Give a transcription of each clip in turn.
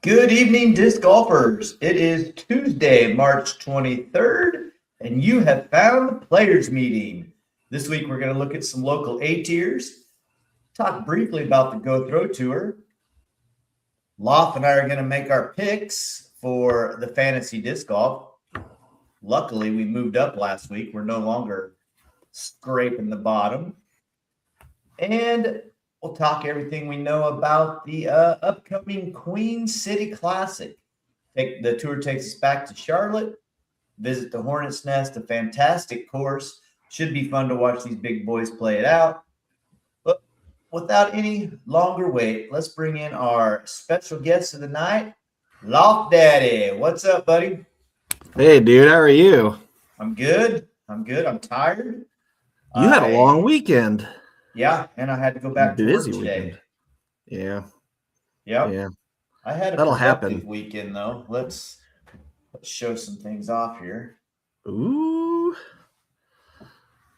Good evening, disc golfers. It is Tuesday, March 23rd, and you have found the players meeting. This week, we're going to look at some local A tiers, talk briefly about the Go Throw Tour. Loff and I are going to make our picks for the fantasy disc golf. Luckily, we moved up last week. We're no longer scraping the bottom. And we'll talk everything we know about the upcoming Queen City Classic. The tour takes us back to Charlotte, visit the Hornets Nest, a fantastic course. Should be fun to watch these big boys play it out. But without any longer wait, let's bring in our special guest of the night, Loft Daddy. What's up, buddy? Hey, dude, how are you? I'm good. I'm tired. You had a long weekend. Yeah, and I had to go back to work today. Weekend. Yeah. Yeah. I had a productive weekend though. Let's show some things off here. Ooh.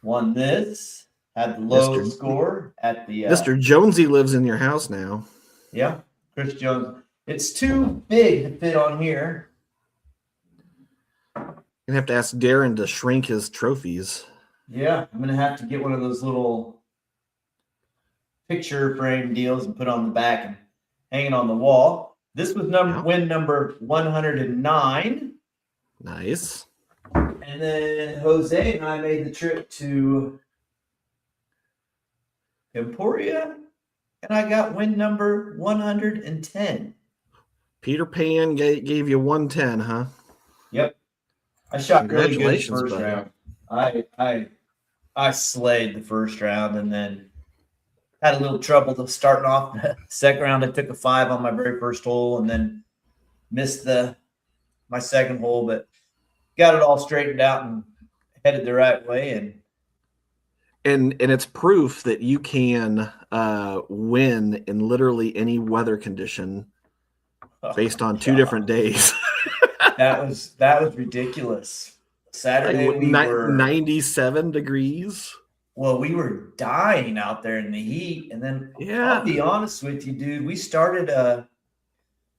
Won this. Had the low score at the Mr. Jonesy lives in your house now. Yeah, Chris Jones. It's too big to fit on here. You're gonna have to ask Darren to shrink his trophies. Yeah, I'm gonna have to get one of those little picture frame deals and put on the back and hang it on the wall. This was win number 109. Nice. And then Jose and I made the trip to Emporia, and I got win number 110. Peter Pan gave you 110, huh? Yep. I shot really good the first round. I slayed the first round, and then had a little trouble starting off the second round. I took a 5 on my very first hole, and then missed my second hole, but got it all straightened out and headed the right way. And it's proof that you can win in literally any weather condition based on 2 different days. That was ridiculous. Saturday we were 97 degrees. Well, we were dying out there in the heat, and then I'll be honest with you, dude. We started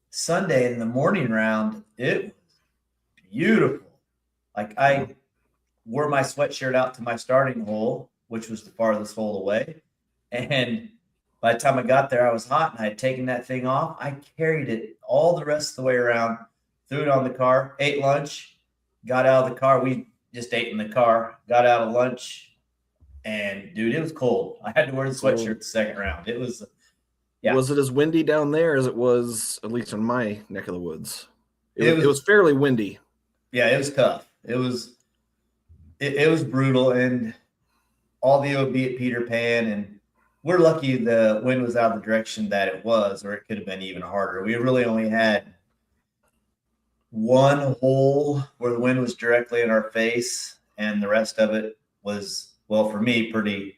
Sunday in the morning round. It was beautiful. Like I wore my sweatshirt out to my starting hole, which was the farthest hole away, and by the time I got there, I was hot, and I had taken that thing off. I carried it all the rest of the way around, threw it on the car, ate lunch, got out of the car. We just ate in the car, got out of lunch. And dude, it was cold. I had to wear the sweatshirt the second round. It was, yeah. Was it as windy down there as it was, at least in my neck of the woods? It was fairly windy. Yeah, it was tough. It was brutal, and all the OB at Peter Pan, and we're lucky the wind was out of the direction that it was, or it could have been even harder. We really only had one hole where the wind was directly in our face, and the rest of it was, well, for me, pretty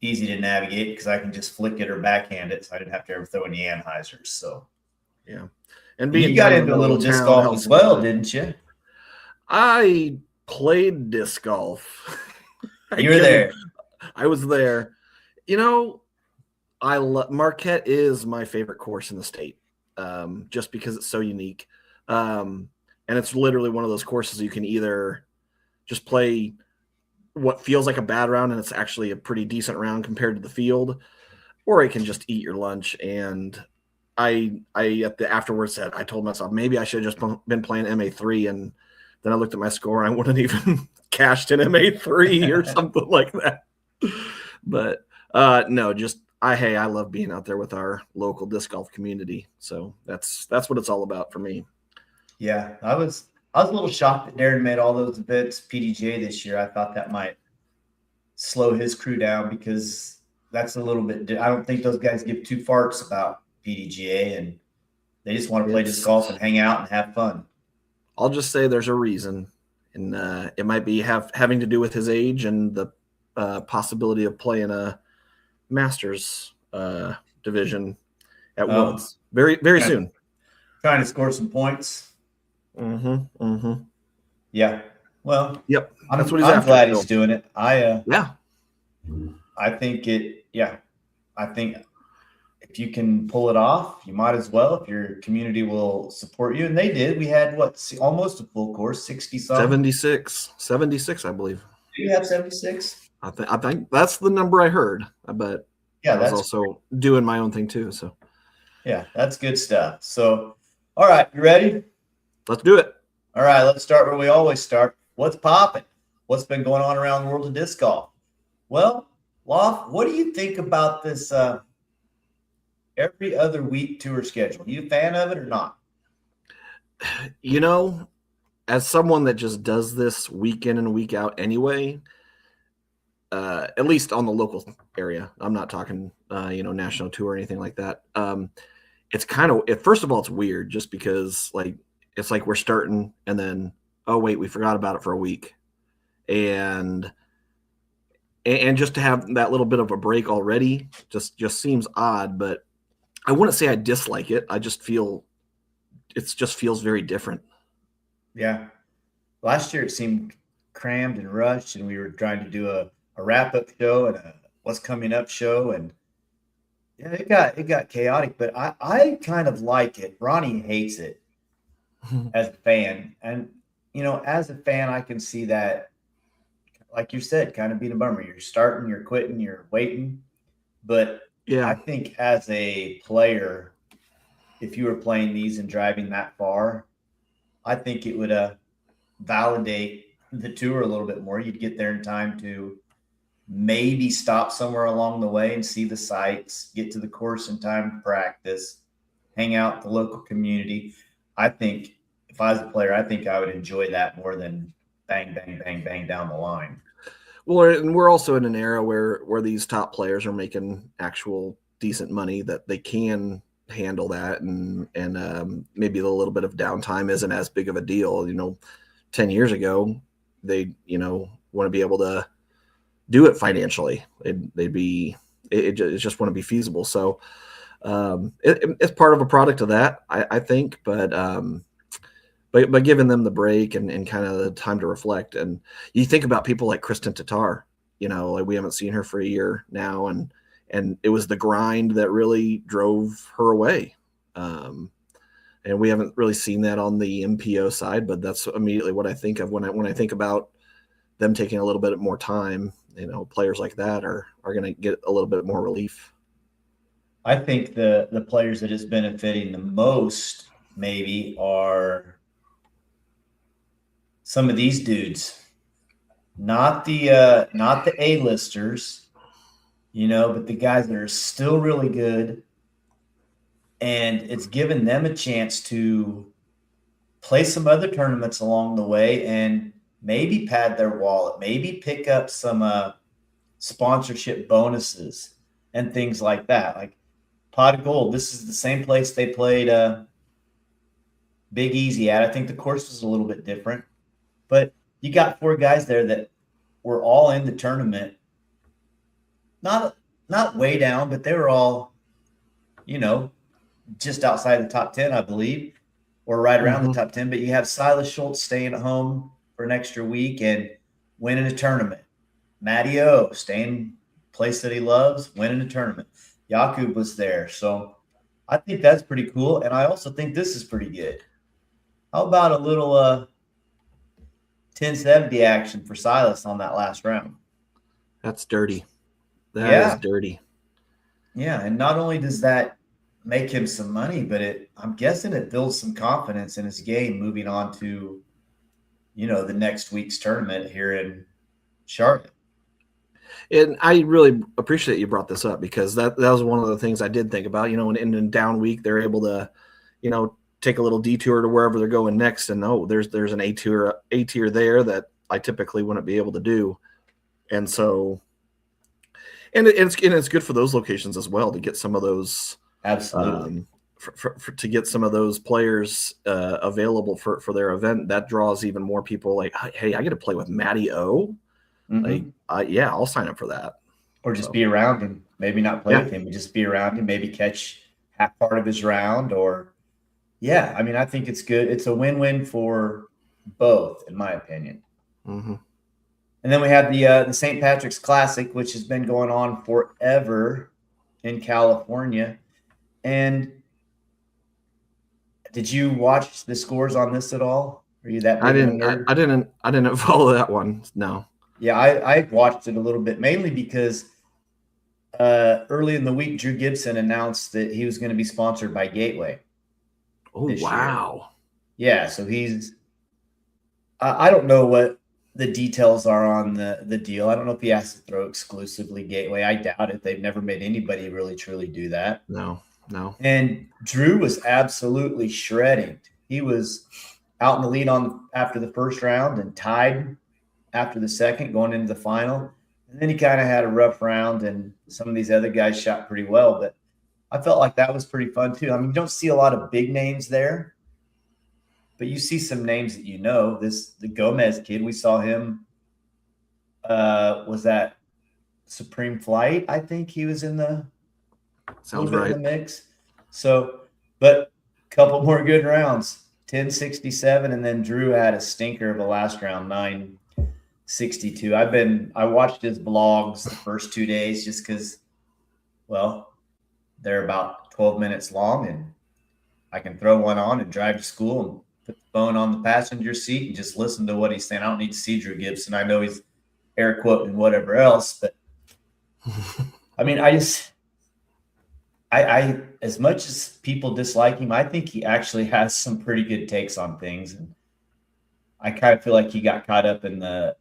easy to navigate because I can just flick it or backhand it, so I didn't have to ever throw any anhyzers. So, yeah. And you got into a little disc golf as well, didn't you? I played disc golf. You were there. I was there. You know, Marquette is my favorite course in the state, just because it's so unique. And it's literally one of those courses you can either just play what feels like a bad round and it's actually a pretty decent round compared to the field, or I can just eat your lunch. And I at the afterwards said, I told myself maybe I should have just been playing MA3, and then I looked at my score and I wouldn't even cashed in MA3 or something like that. But no, just I love being out there with our local disc golf community. So that's what it's all about for me. Yeah, I was a little shocked that Darren made all those events PDGA this year. I thought that might slow his crew down because that's a little bit – I don't think those guys give 2 farts about PDGA, and they just want to play disc golf and hang out and have fun. I'll just say there's a reason, and it might be having to do with his age and the possibility of playing a Masters division at once very, very soon. Trying to score some points. Yeah. Well, yep. That's what he's after. I'm glad he's doing it. I think if you can pull it off, you might as well, if your community will support you. And they did. We had almost a full course, 60 something. 76, I believe. Do you have 76? I think that's the number I heard, but Yeah, I was that's also doing my own thing too. So yeah, that's good stuff. So, all right, you ready? let's do it. All right, let's start where we always start. What's popping? What's been going on around the world of disc golf? Well, Loft, what do you think about this every other week tour schedule? You a fan of it or not? You know, as someone that just does this week in and week out anyway, at least on the local area, I'm not talking, national tour or anything like that. It's kind of, first of all, it's weird just because it's like we're starting and then, oh wait, we forgot about it for a week. And just to have that little bit of a break already just seems odd, but I wouldn't say I dislike it. I just feel it just feels very different. Yeah. Last year it seemed crammed and rushed, and we were trying to do a wrap-up show and a what's coming up show, and yeah, it got chaotic, but I kind of like it. Ronnie hates it as a fan. And as a fan, I can see that, like you said, kind of being a bummer. You're starting, you're quitting, you're waiting. But I Yeah. think as a player, if you were playing these and driving that far, I think it would validate the tour a little bit more. You'd get there in time to maybe stop somewhere along the way and see the sights, get to the course in time to practice, hang out with the local community. I think if I was a player, I think I would enjoy that more than bang, bang, bang, bang down the line. Well, and we're also in an era where these top players are making actual decent money that they can handle that, and maybe a little bit of downtime isn't as big of a deal. 10 years ago, they want to be able to do it financially. It just want to be feasible. So it's part of a product of that, I think, but giving them the break and kind of the time to reflect. And you think about people like Kristen Tatar, like we haven't seen her for a year now, and it was the grind that really drove her away. And we haven't really seen that on the MPO side, but that's immediately what I think of when I think about them taking a little bit more time. Players like that are going to get a little bit more relief. I think the players that is benefiting the most maybe are some of these dudes, not the A-listers, but the guys that are still really good, and it's given them a chance to play some other tournaments along the way and maybe pad their wallet, maybe pick up some sponsorship bonuses and things like that. Like Pot of Gold, this is the same place they played Big Easy at. I think the course was a little bit different, but you got 4 guys there that were all in the tournament. Not way down, but they were all, just outside the top 10, I believe, or right around the top 10. But you have Silas Schultz staying at home for an extra week and winning a tournament. Matty O staying place that he loves, winning a tournament. Jakub was there. So I think that's pretty cool. And I also think this is pretty good. How about a little 1070 action for Silas on that last round? That's dirty. That is dirty. Yeah, and not only does that make him some money, but I'm guessing it builds some confidence in his game moving on to, the next week's tournament here in Charlotte. And I really appreciate you brought this up, because that was one of the things I did think about. In a down week, they're able to, take a little detour to wherever they're going next, and there's an A tier there that I typically wouldn't be able to do, and so, and it's good for those locations as well to get some of those absolutely to get some of those players available for their event. That draws even more people. Like, hey, I get to play with Matty O. Mm-hmm. Yeah, I'll sign up for that. Or just be around him, maybe not play with him, but just be around him, maybe catch half part of his round. Or I think it's good. It's a win-win for both, in my opinion. Mm-hmm. And then we have the St. Patrick's Classic, which has been going on forever in California. And did you watch the scores on this at all? Are you that big of a nerd? I didn't follow that one. No. Yeah, I watched it a little bit, mainly because early in the week, Drew Gibson announced that he was going to be sponsored by Gateway. Oh, wow. Yeah, so he's I don't know what the details are on the deal. I don't know if he has to throw exclusively Gateway. I doubt it. They've never made anybody really truly do that. No. And Drew was absolutely shredding. He was out in the lead after the first round and tied after the second, going into the final. And then he kind of had a rough round, and some of these other guys shot pretty well. But I felt like that was pretty fun too. I mean, you don't see a lot of big names there, but you see some names that you know. The Gomez kid, we saw him. Was that Supreme Flight? I think he was in the sounds right in the mix. So, but a couple more good rounds. 10.67, and then Drew had a stinker of a last round, 9.62. I watched his vlogs the first 2 days just because, well, they're about 12 minutes long, and I can throw one on and drive to school and put the phone on the passenger seat and just listen to what he's saying. I don't need to see Drew Gibson. I know he's air quoting whatever else, but I mean, I as much as people dislike him, I think he actually has some pretty good takes on things. And I kind of feel like he got caught up in the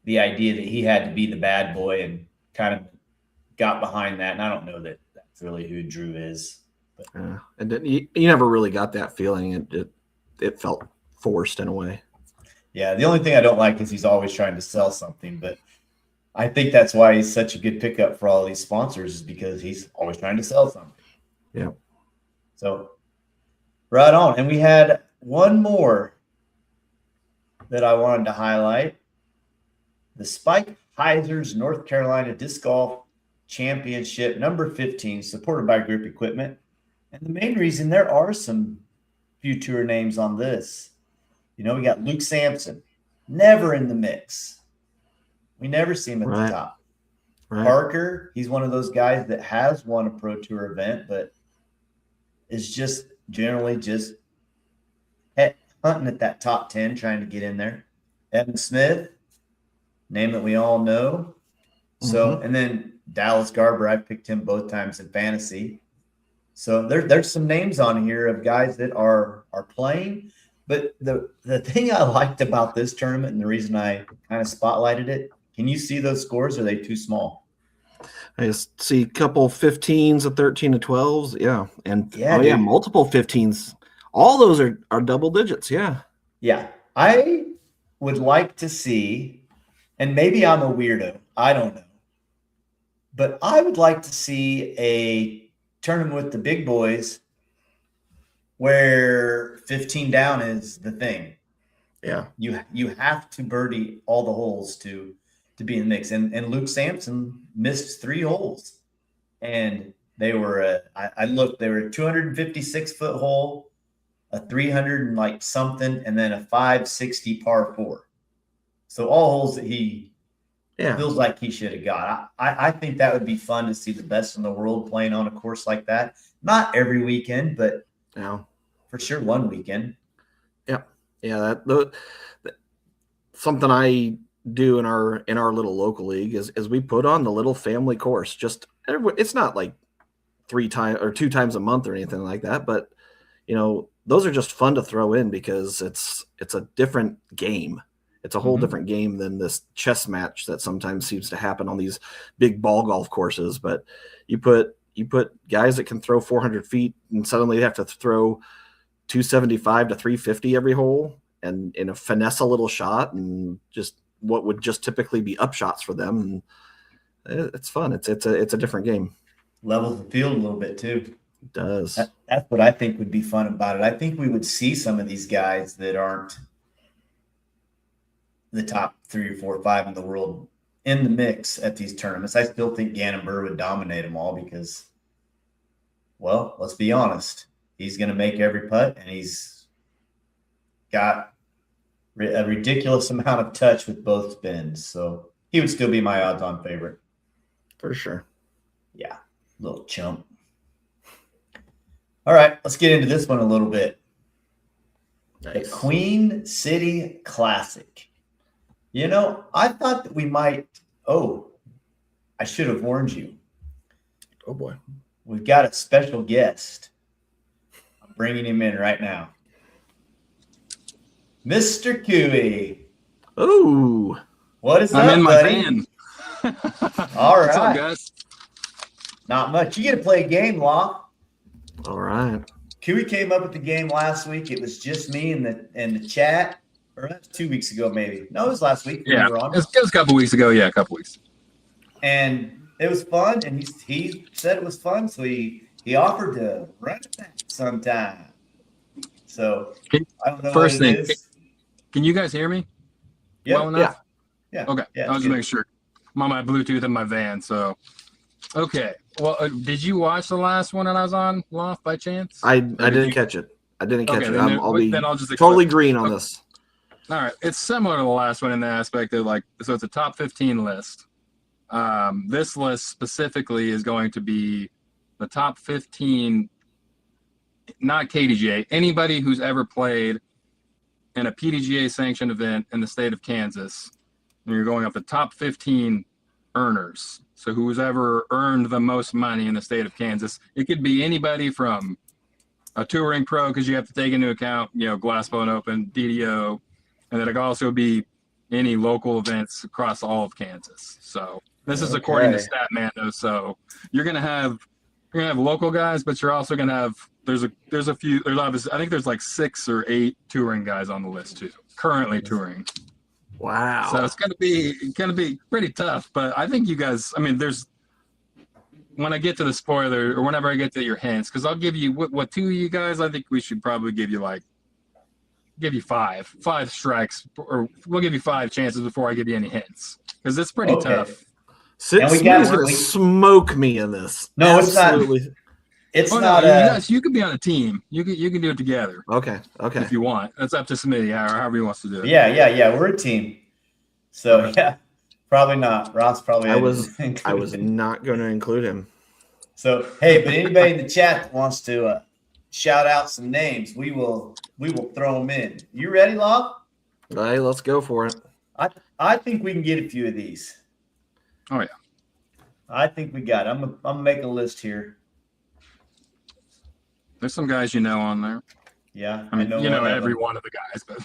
idea that he had to be the bad boy and kind of got behind that. And I don't know that that's really who Drew is. But. And you never really got that feeling. It felt forced in a way. Yeah, the only thing I don't like is he's always trying to sell something, but I think that's why he's such a good pickup for all these sponsors, is because he's always trying to sell something. Yeah. So right on. And we had one more that I wanted to highlight. The Spike Heisers North Carolina Disc Golf Championship number 15, supported by Group Equipment. And the main reason, there are some few tour names on this. You know, we got Luke Sampson, never in the mix. We never see him at the top. Right. Parker, he's one of those guys that has won a Pro Tour event, but is just generally just hunting at that top 10, trying to get in there. Evan Smith, name that we all know. So, and then Dallas Garber, I picked him both times in fantasy. So there's some names on here of guys that are playing. But the thing I liked about this tournament, and the reason I kind of spotlighted it, can you see those scores? Or are they too small? I just see a couple 15s, a 13 to 12s. Yeah. And multiple 15s. All those are double digits. Yeah. Yeah. I would like to see, and maybe I'm a weirdo, I don't know, but I would like to see a tournament with the big boys where 15 down is the thing. Yeah. You have to birdie all the holes to be in the mix. And Luke Sampson missed 3 holes. And they were I looked, they were a 256-foot hole, a 300 and like something, and then a 560 par 4. So all holes that he feels like he should have got. I think that would be fun to see the best in the world playing on a course like that. Not every weekend, but for sure one weekend. Yeah, that something I do in our little local league is we put on the little family course. Just, it's not like 3 times or 2 times a month or anything like that, but you know, those are just fun to throw in because it's a different game. It's a whole different game than this chess match that sometimes seems to happen on these big ball golf courses. But you put guys that can throw 400 feet and suddenly they have to throw 275 to 350 every hole and in a finesse a little shot and just what would just typically be up shots for them. And it's fun. It's a different game. Levels the field a little bit too. It does. That's what I think would be fun about it. I think we would see some of these guys that aren't the top 3 or 4 or 5 in the world in the mix at these tournaments. I still think Gannon Buhr would dominate them all because, well, let's be honest. He's going to make every putt, and he's got a ridiculous amount of touch with both spins. So he would still be my odds-on favorite. For sure. Yeah, little chump. All right, let's get into this one a little bit. The Nice. Queen City Classic. You know, I thought that we might. Oh, I should have warned you. Oh boy. We've got a special guest. I'm bringing him in right now. Mr. Cooey. Ooh. What is I'm up, in my buddy? van. All What's up, right. guys? Not much. You get to play a game, Law. All right. Cooey came up with the game last week. It was just me in the chat. Or that's 2 weeks ago, maybe. No, it was last week. Yeah, We were on. it was a couple weeks ago. Yeah, a couple weeks. And it was fun, and he said it was fun, so he offered to run it back sometime. So I don't know First what it thing, is. Can you guys hear me? Yep. Well enough? Yeah. Okay. Yeah, I'll just good. make sure. I'm on my Bluetooth in my van, so. Okay. Well, did you watch the last one that I was on, Loft, by chance? I did didn't you- catch it. I didn't catch Okay, it. then, I'll just totally explain. green on this. All right. It's similar to the last one in the aspect of so it's a top 15 list. This list specifically is going to be the top 15, not KDGA, anybody who's ever played in a PDGA sanctioned event in the state of Kansas. And you're going up the top 15 earners. So who's ever earned the most money in the state of Kansas. It could be anybody from a touring pro, because you have to take into account, Glassbone Open, DDO, and then it could also be any local events across all of Kansas. So this is according to Okay. Statmando. So you're gonna have local guys, but you're also gonna have there's obviously I think there's like 6 or 8 touring guys on the list too, currently touring. Wow. So it's gonna be pretty tough. But I think you guys, when I get to the spoiler, or whenever I get to your hints, because I'll give you what 2 of you guys, I think we should probably give you 5 strikes, or we'll give you 5 chances before I give you any hints, because it's pretty Okay. tough. And we got- Smitty's gonna smoke me in this. No, it's not. Absolutely. It's Oh not no, a. you guys, you could be on a team. You can do it together Okay. Okay. if you want. That's up to Smitty, however he wants to do it. Yeah. We're a team. So yeah, probably not. Ross probably. I hadn't was included. not going to include him. So hey, but anybody in the chat that wants to shout out some names, we will throw them in. You ready, Law? Hey, let's go for it. I think we can get a few of these. Oh yeah. I think we got it. I'm gonna make a list here. There's some guys on there. Yeah, I mean, one of every them. one of the guys, but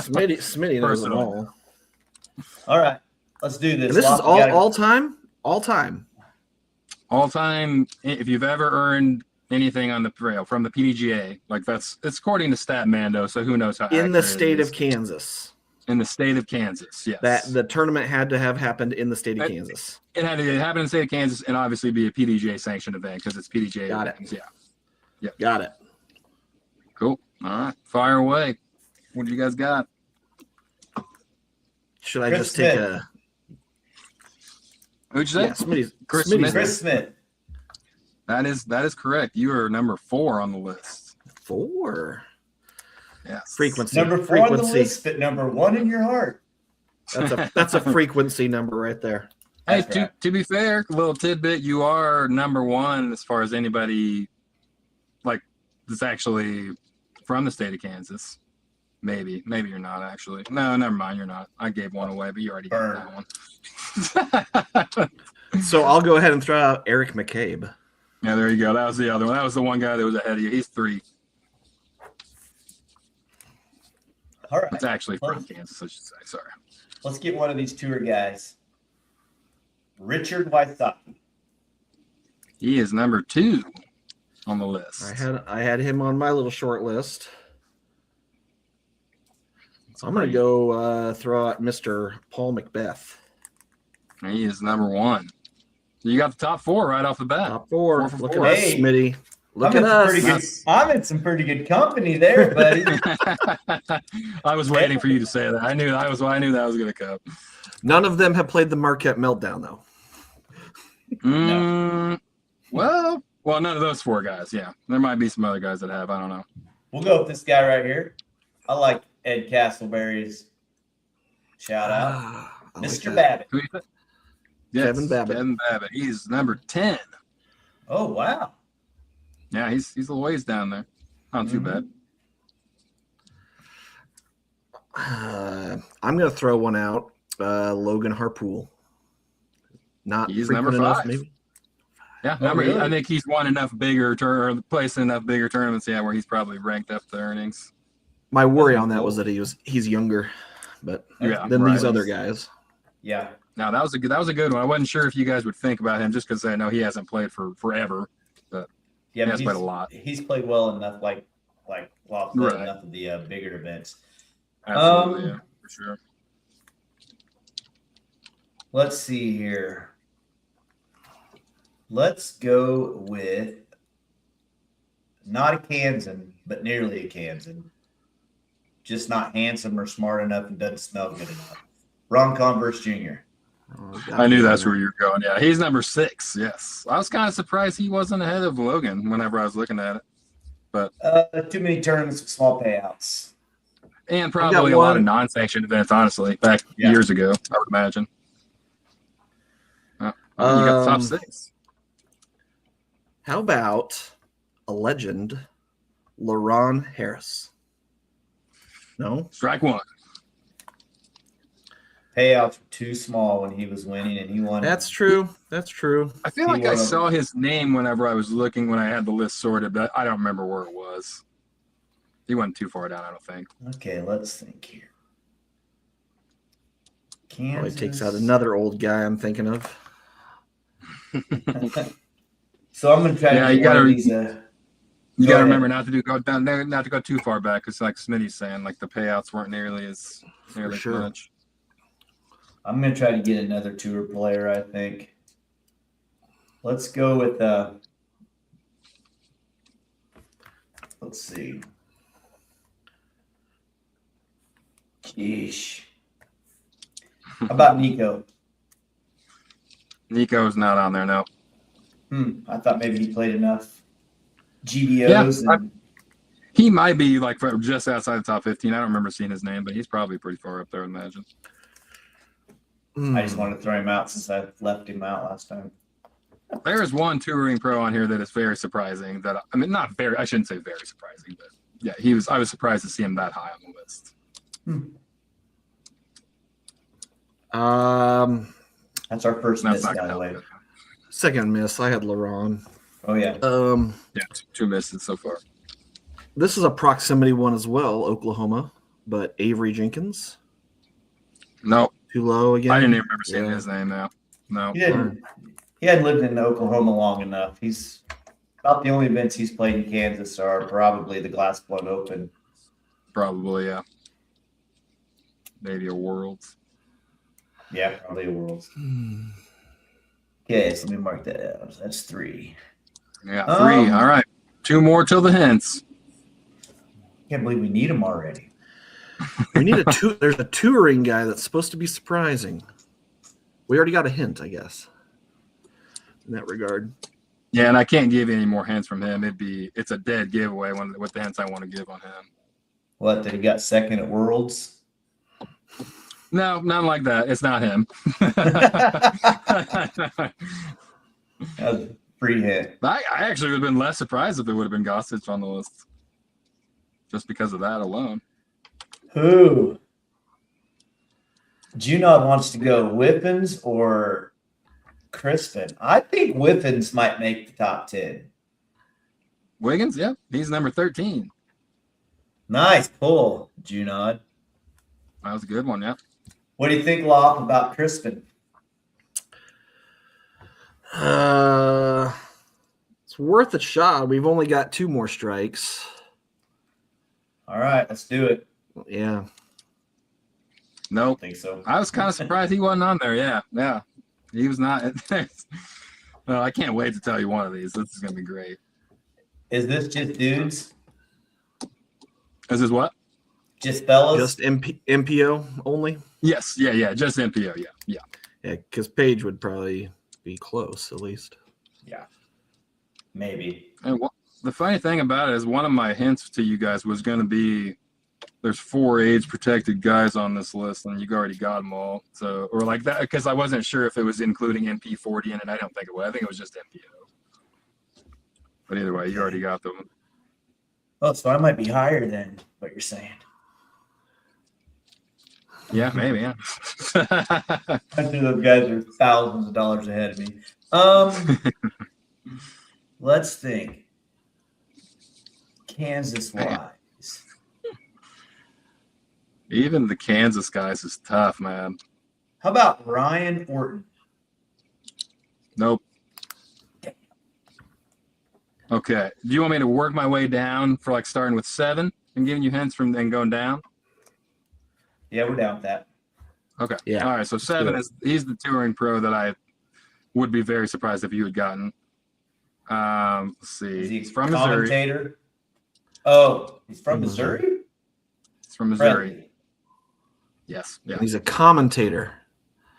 Smitty knows them Personally. all. All right, let's do this. And this is Locke, you gotta- all time? All time. all time, if you've ever earned anything on the trail from the PDGA, it's according to Statmando, so who knows how In the accurate it state is. of Kansas. In the state of Kansas, yes. That the tournament had to have happened in the state of I- Kansas. It had to happen in the state of Kansas and obviously be a PDGA sanctioned event because it's PDGA. Got it. events. Yeah. Got it. Cool. All right. Fire away. What do you guys got? Should I Chris just take Smith. a Who'd you say? yeah, Smitty's Chris Smitty's Smith. there. Chris Smith. That is correct. You are number 4 on the list. 4. Yes. Frequency. Number 4 on the frequency. list, but number 1 in your heart. That's a frequency number right there. Hey, That's right. to be fair, little tidbit, you are number 1 as far as anybody that's actually from the state of Kansas. Maybe you're not actually. No, never mind, you're not. I gave one away, but you already got that one. So I'll go ahead and throw out Eric McCabe. Yeah, there you go. That was the other one. That was the one guy that was ahead of you. He's 3. All right, It's actually from Kansas, I should say. Sorry. let's get one of these tour guys. Richard Wysocki. He is number 2 on the list. I had him on my little short list. So I'm gonna go throw out Mr. Paul Macbeth. He is number 1. You got the top 4 right off the bat. Top 4. 4 for Look 4. at us, Hey. Smitty. Look I'm at in some pretty good company there, buddy. I was waiting for you to say that. I knew that was going to come. None of them have played the Marquette Meltdown though. Well, none of those 4 guys. Yeah, there might be some other guys that have. I don't know. We'll go with this guy right here. I like Ed Castleberry's shout out. I like Mr. that. Babbitt. Who you think? Yes, Kevin Babbitt. Kevin Babbitt. He's number 10. Oh, wow. Yeah, he's a little ways down there. Not too bad. I'm going to throw one out. Logan Harpool. Not He's frequent number enough, 5. maybe. Yeah, Oh, really? I think he's won enough or placed in enough bigger tournaments, where he's probably ranked up the earnings. My worry That'd be on that cool. was that he's younger, but Yeah, than right. these other guys. Yeah. Now that was a good one. I wasn't sure if you guys would think about him just because I know he hasn't played for forever. Yeah, He but has played a lot. He's played well enough, like Loftus, Right. enough of the bigger events. Absolutely, yeah, for sure. Let's see here. Let's go with not a Kansan, but nearly a Kansan. Just not handsome or smart enough and doesn't smell good enough. Ron Converse Jr. I knew that's where you were going. Yeah, he's number 6. Yes, I was kind of surprised he wasn't ahead of Logan whenever I was looking at it. Too many tournaments with small payouts. And probably a lot of non-sanctioned events, honestly, back years ago, I would imagine. You got the top 6. How about a legend, LaRon Harris? No? Strike one. Payouts were too small when he was winning, and he won. That's true. That's true. I feel like I saw his name whenever I was looking when I had the list sorted, but I don't remember where it was. He wasn't too far down, I don't think. Okay, let's think here. Probably takes out another old guy I'm thinking of. So I'm going to try to you get one of gotta- these. You Go got to ahead. remember not to go too far back, because like Smitty's saying, like the payouts weren't nearly as sure. much. I'm going to try to get another tour player, I think. Let's go with, let's see. Sheesh. How about Nico? Nico's not on there, no. I thought maybe he played enough GBOs. Yeah, and, He might be like just outside the top 15. I don't remember seeing his name, but he's probably pretty far up there, I imagine. I just wanted to throw him out since I left him out last time. There is one touring pro on here that is very surprising. I shouldn't say very surprising, but yeah, I was surprised to see him that high on the list. That's our first That's miss, not by gonna the way. help. Second miss. I had LaRon. Oh, yeah. Yeah, 2 misses so far. This is a proximity one as well, Oklahoma, but Avery Jenkins. No, Too low again. I didn't even remember seeing his name now. No. He hadn't lived in Oklahoma long enough. He's about the only events he's played in Kansas are probably the Glass Blown Open. Probably, yeah. Maybe a Worlds. Yeah, probably a Worlds. Okay, so let me mark that out. That's 3. Yeah, 3. All right. 2 more till the hints. Can't believe we need him already. We need there's a touring guy that's supposed to be surprising. We already got a hint, I guess, in that regard. Yeah, and I can't give any more hints from him. It's a dead giveaway with the hints I want to give on him. What, that he got second at Worlds? No, not like that. It's not him. That was a free hit. I actually would have been less surprised if there would have been Gossage on the list. Just because of that alone. Who? Junod wants to go Whippins or Crispin. I think Whippins might make the top 10. Wiggins, yeah. He's number 13. Nice pull, Junod. That was a good one, yeah. What do you think, Loff, about Crispin? It's worth a shot. We've only got 2 more strikes. All right, let's do it. Yeah. Nope. I think so. I was kind of surprised he wasn't on there. Yeah. He was not. Well, I can't wait to tell you one of these. This is going to be great. Is this just dudes? Is this what? Just fellas? Just MPO only? Yes. Yeah. Just MPO. Yeah. Yeah, because Paige would probably be close at least. Yeah. Maybe. And the funny thing about it is one of my hints to you guys was going to be there's 4 age protected guys on this list, and you already got them all. So, or like that, because I wasn't sure if it was including MP40 in it. I don't think it was. I think it was just MPO. But either way, you already got them. Oh, so I might be higher than what you're saying. Yeah, maybe. Yeah. I think those guys are thousands of dollars ahead of me. Let's think. Kansas wise. Even the Kansas guys is tough, man. How about Ryan Orton? Nope. Okay. Do you want me to work my way down for like starting with 7 and giving you hints from then going down? Yeah, we're down with that. Okay. Yeah. All right. So 7 do it. is he's the touring pro that I would be very surprised if you had gotten. Let's see. Is he He's from Missouri. commentator? Oh, he's from Missouri? He's from Missouri. Presley. Yes. Yeah. He's a commentator.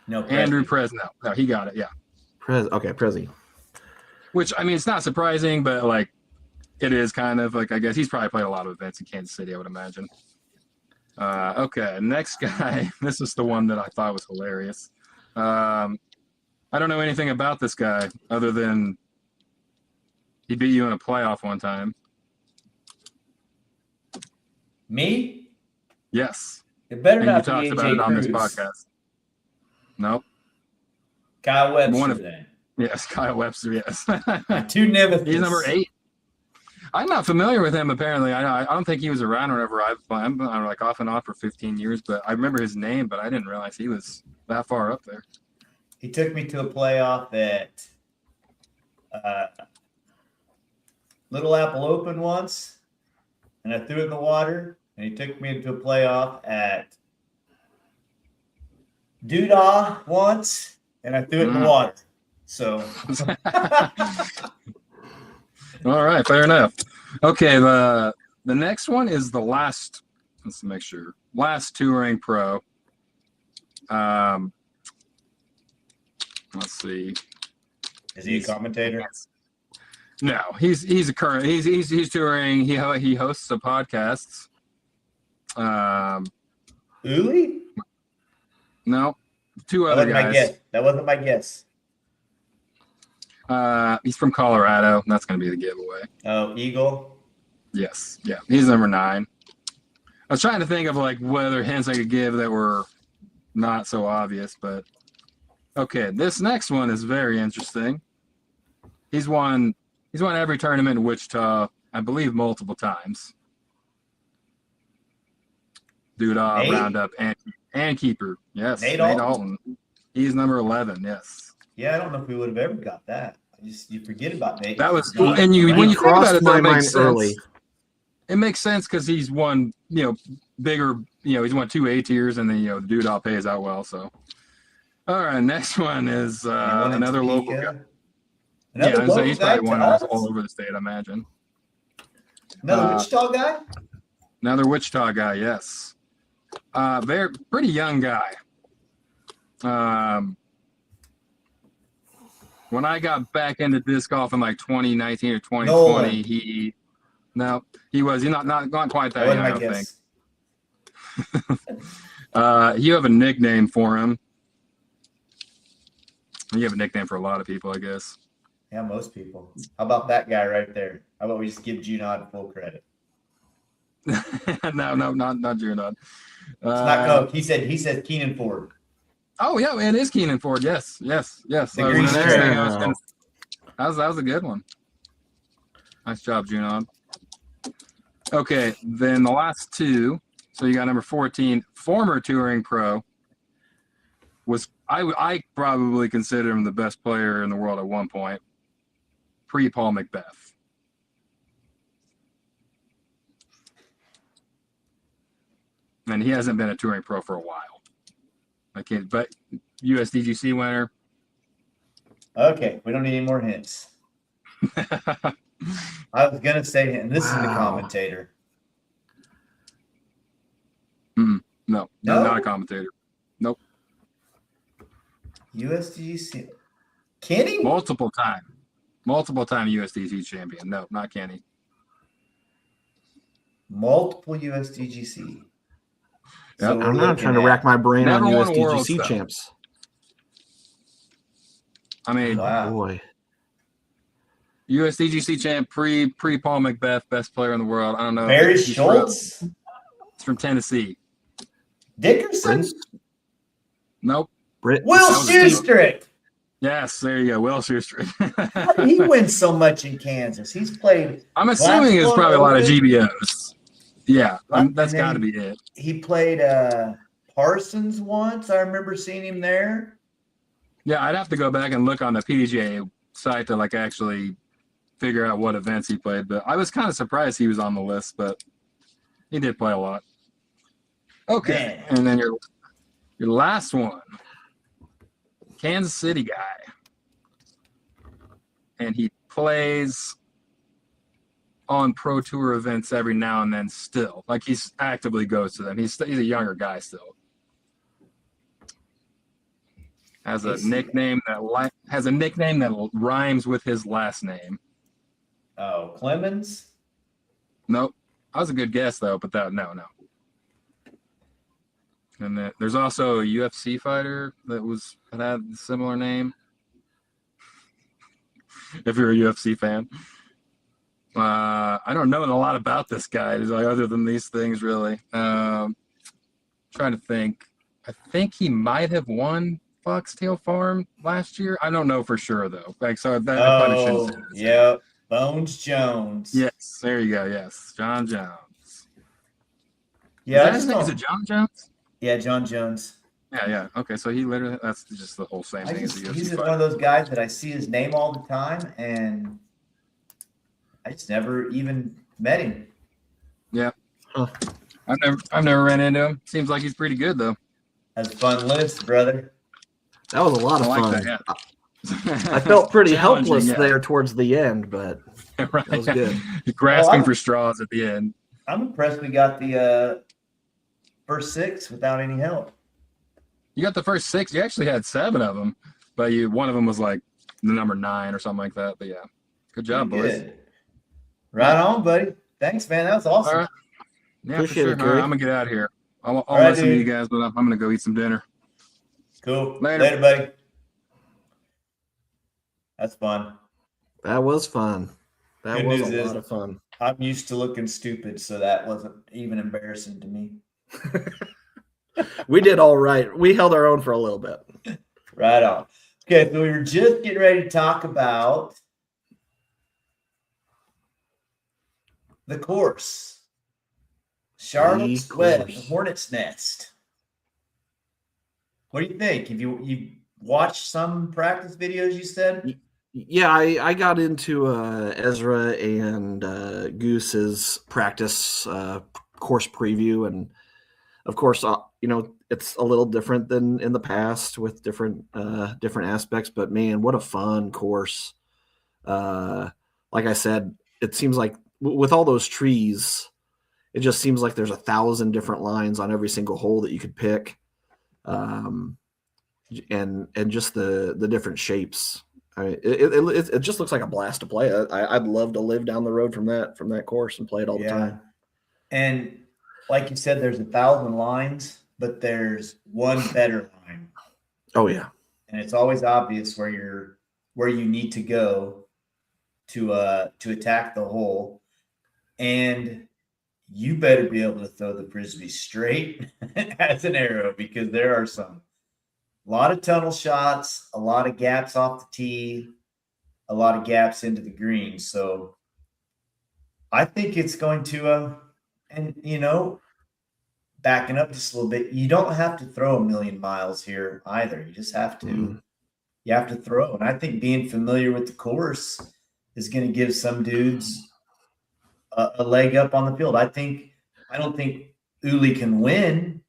No, Andrew Presley. Presno. No, he got it. Yeah. Okay, Prezi. Which, I mean, it's not surprising, but like it is kind of like, I guess he's probably played a lot of events in Kansas City, I would imagine. Okay. Next guy. This is the one that I thought was hilarious. I don't know anything about this guy other than he beat you in a playoff one time. Me? Yes. It better And you not talked be about AJ it on this Cruz. podcast. Nope. Kyle Webster One of- then. Yes, Kyle Webster, yes. 2 Nemeth. He's number 8. I'm not familiar with him, apparently. I don't think he was around whenever I'm like off and on for 15 years, but I remember his name, but I didn't realize he was that far up there. He took me to a playoff at Little Apple Open once, and I threw it in the water, and he took me into a playoff at Doodah once, and I threw it in the water. So All right, fair enough. Okay, the next one is the last. Let's make sure. Last touring pro. Let's see. is he a commentator? No, he's a current. He's touring. He hosts a podcast. Uli? No, 2 That other wasn't my guys. guess. That wasn't my guess. He's from Colorado. That's going to be the giveaway. Oh, Eagle. Yes. Yeah. He's number 9. I was trying to think of like whether hints I could give that were not so obvious, but okay. This next one is very interesting. He's won every tournament in Wichita, I believe, multiple times. Doodah, Nate? Roundup, and Keeper. Yes. Nate Nate Alton? Alton. He's number 11. Yes. Yeah, I don't know if we would have ever got that. You forget about Nate. That was He- and you when you think about crossed it, my that mind makes early. sense. It makes sense because he's won, bigger, he's won 2 A tiers, and then the Doodah pays out well. So, all right, next one is he won in another local Topeka. guy. Another Yeah, so local he's guy probably to won us? all over the state, I imagine. Another Wichita guy? Another Wichita guy, yes. Very pretty young guy. When I got back into disc golf in like 2019 or 2020, Nolan. he was not quite that That young, I wasn't my don't think. guess. You have a nickname for him. You have a nickname for a lot of people, I guess. Yeah, most people. How about that guy right there? How about we just give Junod full credit? No, not Junod. It's not Coke. He says Keenan Ford. Oh yeah, it is Keenan Ford. Yes. The That was the grease next trap. thing I was gonna- that was a good one. Nice job, Junod. Okay, then the last 2. So you got number 14, former touring pro. I probably consider him the best player in the world at one point. Pre-Paul Macbeth. And he hasn't been a touring pro for a while. But USDGC winner. Okay, we don't need any more hints. I was gonna say him. This is the Wow. commentator. No, No? not a commentator. USDGC. Kenny? Multiple time USDGC champion. No, not Kenny. Multiple USDGC. Yep. we're I'm not looking trying to at- rack my brain Never on won Worlds, USDGC though. champs. I mean, Wow. Boy. USDGC champ, pre Paul McBeth, best player in the world. I don't know. Barry He's Schultz, He's from Tennessee. Dickerson, Prince, Nope. Britt, Will That was Schuster. Yes, there you go. Will Schuster. How did he wins so much in Kansas? He's played. I'm assuming it's probably a lot of Open. GBOs. Yeah, And that's then got to be it. He played Parsons once. I remember seeing him there. Yeah, I'd have to go back and look on the PDGA site to like actually figure out what events he played. But I was kind of surprised he was on the list, but he did play a lot. Okay, Man. and then your last one, Kansas City guy, and he plays on pro tour events every now and then. Still, like he's actively goes to them. He's a younger guy still. Has a nickname that rhymes with his last name. Oh, Clemens. Nope. That was a good guess though, but no. And then there's also a UFC fighter that had a similar name. If you're a UFC fan. I don't know a lot about this guy other than these things really. Trying to think. I think he might have won Foxtail Farm last year. I don't know for sure though. Like so that I probably shouldn't say this. Yep. Bones Jones. Yes, there you go. Yes, John Jones. Yeah. Is it John Jones? Yeah, John Jones. Yeah. Okay, so he literally—that's just the whole same thing as a UFC He's fighter. one of those guys that I see his name all the time, and I just never even met him. Yeah. Huh. I've never ran into him. Seems like he's pretty good though. That's a fun list, brother. that was a lot of I like fun. that. Yeah. I felt pretty Challenging, helpless yeah. there towards the end, but Right. that was good. Grasping Oh, for straws at the end. I'm impressed we got the first 6 without any help. You got the first 6. You actually had 7 of them, but one of them was like the number 9 or something like that. But yeah, good job, Pretty boys. good. Right on, buddy. Thanks, man. That was awesome. All right. Yeah, Appreciate for sure. it, All right, Gary. I'm gonna get out of here. I'll right, listen to you dude. guys, but I'm gonna go eat some dinner. Cool. Later. Later, buddy. That's fun. That was fun. That Good was news a is- lot of fun. I'm used to looking stupid, so that wasn't even embarrassing to me. We did all right. We held our own for a little bit. Right on. Okay, so we were just getting ready to talk about the course. Charlotte's Web, the course. Hornet's Nest. What do you think? Have you watched some practice videos, you said? Yeah, I got into Ezra and Goose's practice course preview, and of course, it's a little different than in the past with different aspects. But man, what a fun course! Like I said, it seems like with all those trees, it just seems like there's 1,000 different lines on every single hole that you could pick, and just the different shapes. I mean, it just looks like a blast to play. I'd love to live down the road from that course and play it all the time. And like you said, there's 1,000 lines, but there's one better line, Oh yeah, and it's always obvious where you need to go to attack the hole, and you better be able to throw the frisbee straight as an arrow, because there are a lot of tunnel shots, a lot of gaps off the tee, a lot of gaps into the green. So I think it's going to, and backing up just a little bit, you don't have to throw a million miles here either. You just have to, Mhm. you have to throw. And I think being familiar with the course is going to give some dudes a leg up on the field. I don't think Uli can win,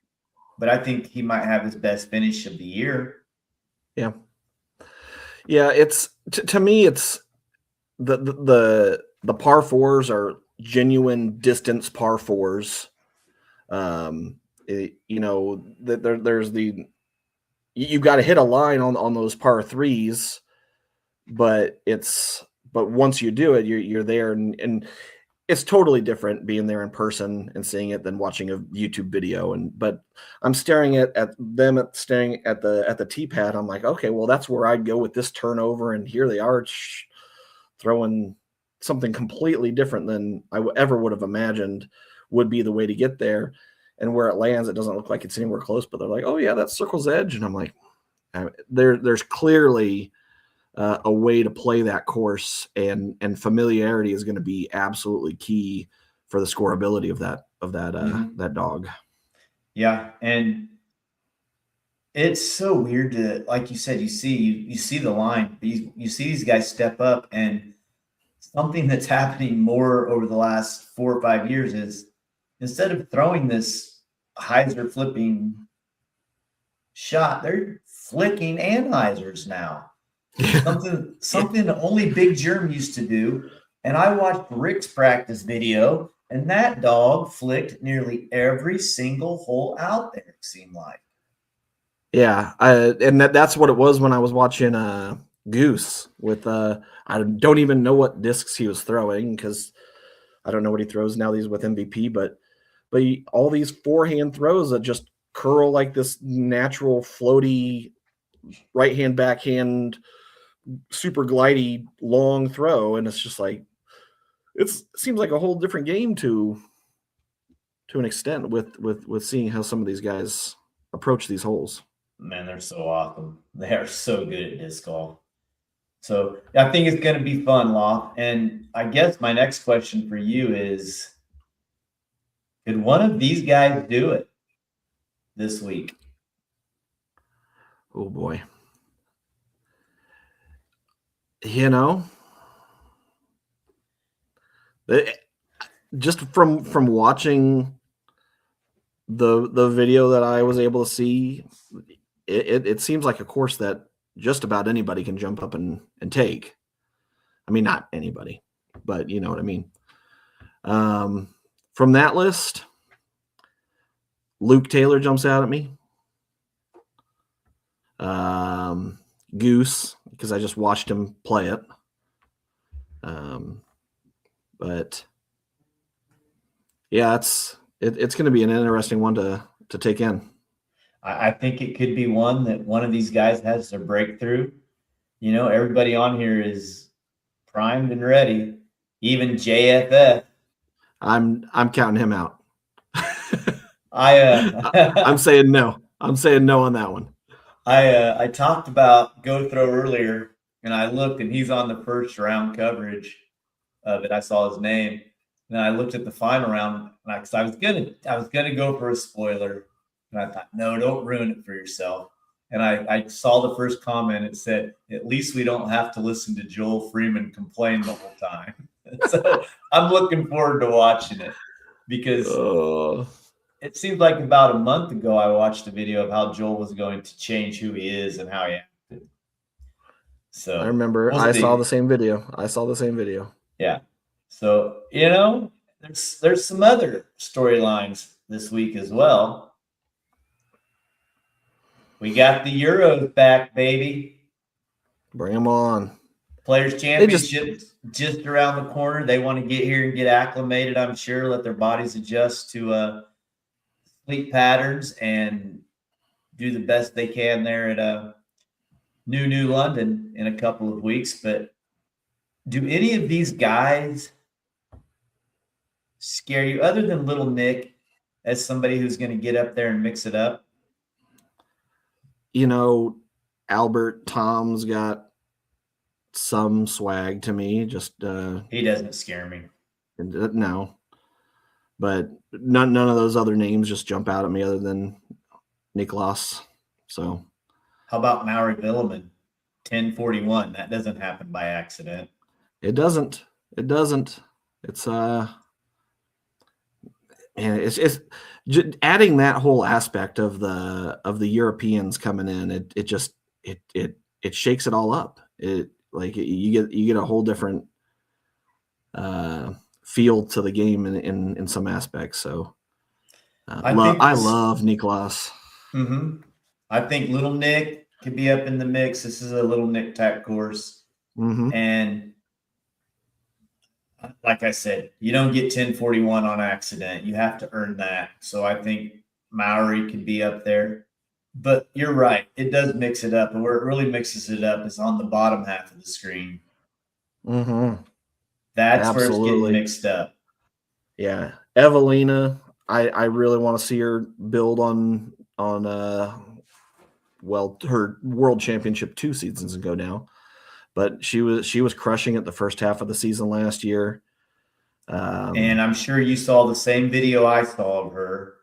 but I think he might have his best finish of the year. Yeah. It's to me, it's the par fours are genuine distance par fours. There's you've got to hit a line on those par threes, but once you do it, you're there, and it's totally different being there in person and seeing it than watching a YouTube video. But I'm staring at the tee pad. I'm like, okay, well, that's where I'd go with this turnover, and here they are throwing something completely different than I ever would have imagined would be the way to get there. And where it lands, it doesn't look like it's anywhere close, but they're like, oh yeah, that's circle's edge. And I'm like, there's clearly a way to play that course, and familiarity is going to be absolutely key for the scoreability of that dog. Yeah. And it's so weird to, like you said, you see the line, you see these guys step up, and something that's happening more over the last 4 or 5 years is instead of throwing this hyzer flipping shot, they're flicking anhyzers now. Something only Big Germ used to do. And I watched Rick's practice video, and that dog flicked nearly every single hole out there, it seemed like. Yeah, and that's what it was when I was watching Goose with I don't even know what discs he was throwing, because I don't know what he throws now that he's with MVP, but all these forehand throws that just curl like this natural floaty right hand backhand super glidey long throw, and it's just like it seems like a whole different game to an extent with seeing how some of these guys approach these holes. Man, they're so awesome. They are so good at disc golf. So I think it's going to be fun, Loft. And I guess my next question for you is, could one of these guys do it this week? Oh boy. You know, just from watching the video that I was able to see, it seems like a course that just about anybody can jump up and take. I mean, not anybody, but you know what I mean. From that list, Luke Taylor jumps out at me. Goose, because I just watched him play it. But yeah, it's going to be an interesting one to take in. I think it could be one that one of these guys has their breakthrough. You know, everybody on here is primed and ready. Even JFF. I'm counting him out. I'm saying no. I'm saying no on that one. I talked about Go Throw earlier, and I looked, and he's on the first round coverage of it. I saw his name, and I looked at the final round, and I was gonna go for a spoiler, and I thought, no, don't ruin it for yourself. And I saw the first comment. It said, "At least we don't have to listen to Joel Freeman complain the whole time." So I'm looking forward to watching it, because it seemed like about a month ago I watched a video of how Joel was going to change who he is and how he acted. So I remember I saw the same video. Yeah. So, you know, there's some other storylines this week as well. We got the Euros back, baby. Bring them on. Players Championship just around the corner. They want to get here and get acclimated, I'm sure, let their bodies adjust to sleep patterns and do the best they can there at New London in a couple of weeks. But do any of these guys scare you, other than Little Nick, as somebody who's going to get up there and mix it up? You know, Albert Tom's got some swag to me. Just he doesn't scare me. No, but none of those other names just jump out at me other than Niklas. So, how about Mauri Villeman, 1041? That doesn't happen by accident. It doesn't. It's and it's just adding that whole aspect of the Europeans coming in. It shakes it all up. You get a whole different feel to the game in some aspects. So I love Niklas. Mm-hmm. I think Little Nick could be up in the mix. This is a Little Nick type course, and like I said, you don't get 1041 on accident. You have to earn that. So I think Mauri could be up there. But you're right. It does mix it up. And where it really mixes it up is on the bottom half of the screen. Mm-hmm. That's where it's getting Absolutely. mixed up. Yeah. Evelina, I really want to see her build on her world championship 2 seasons ago now. But she was crushing it the first half of the season last year. And I'm sure you saw the same video I saw of her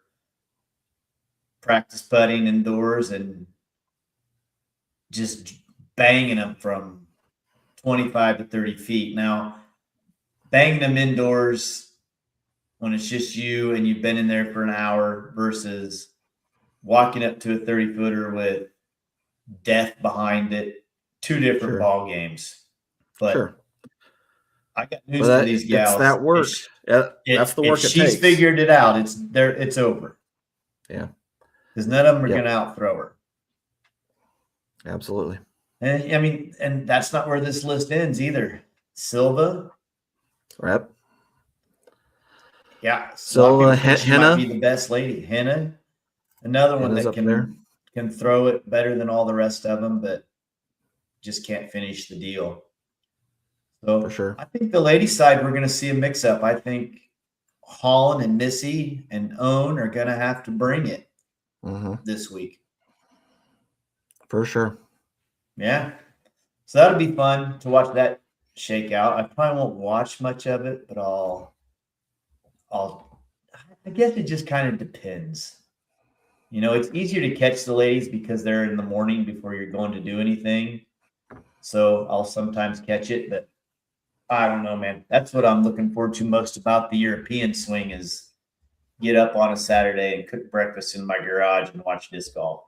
practice putting indoors and just banging them from 25 to 30 feet. Now, banging them indoors when it's just you and you've been in there for an hour versus walking up to a 30-footer with death behind it, 2 different Sure. ball games. But sure. I got news But for these it's gals. that work. That's the work If it she's takes. figured it out, it's over. Yeah. Because none of them are Yep. going to outthrow her. Absolutely. And I mean, and that's not where this list ends either. Silva, Right. yeah, Silva, she might Henna. be the best lady. Henna, another one Henna's that up there. can throw it better than all the rest of them, but just can't finish the deal. So For sure. I think the ladies' side we're going to see a mix-up. I think Holland and Missy and Owen are going to have to bring it this week. For sure. Yeah. So that'll be fun to watch that shake out. I probably won't watch much of it, but I guess it just kind of depends. You know, it's easier to catch the ladies because they're in the morning before you're going to do anything. So I'll sometimes catch it, but I don't know, man. That's what I'm looking forward to most about the European swing is get up on a Saturday and cook breakfast in my garage and watch disc golf.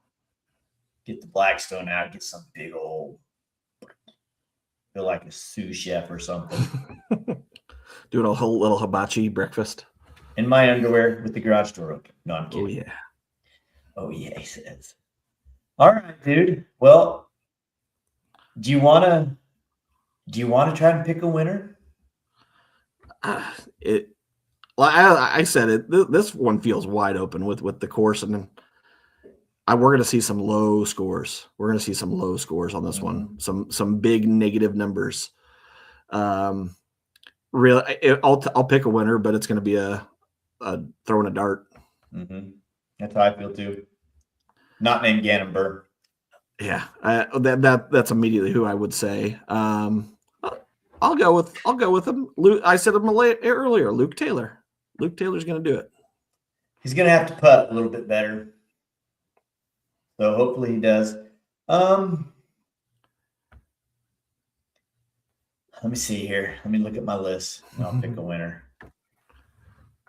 Get the Blackstone out, get some big old, feel like a sous chef or something. Doing a whole little hibachi breakfast. In my underwear with the garage door open. No, I'm kidding. Oh, yeah. Oh, yeah, he says. All right, dude. Well, do you want to try and pick a winner? I said it. This one feels wide open with the course, and we're going to see some low scores. We're going to see some low scores on this one. Some big negative numbers. Really, I'll pick a winner, but it's going to be a throwing a dart. Mm-hmm. That's how I feel too. Not named Gannon Burr. Yeah, that's immediately who I would say. I'll go with him. I said him earlier. Luke Taylor. Luke Taylor's going to do it. He's going to have to putt a little bit better. So hopefully he does. Let me see here. Let me look at my list and I'll pick a winner.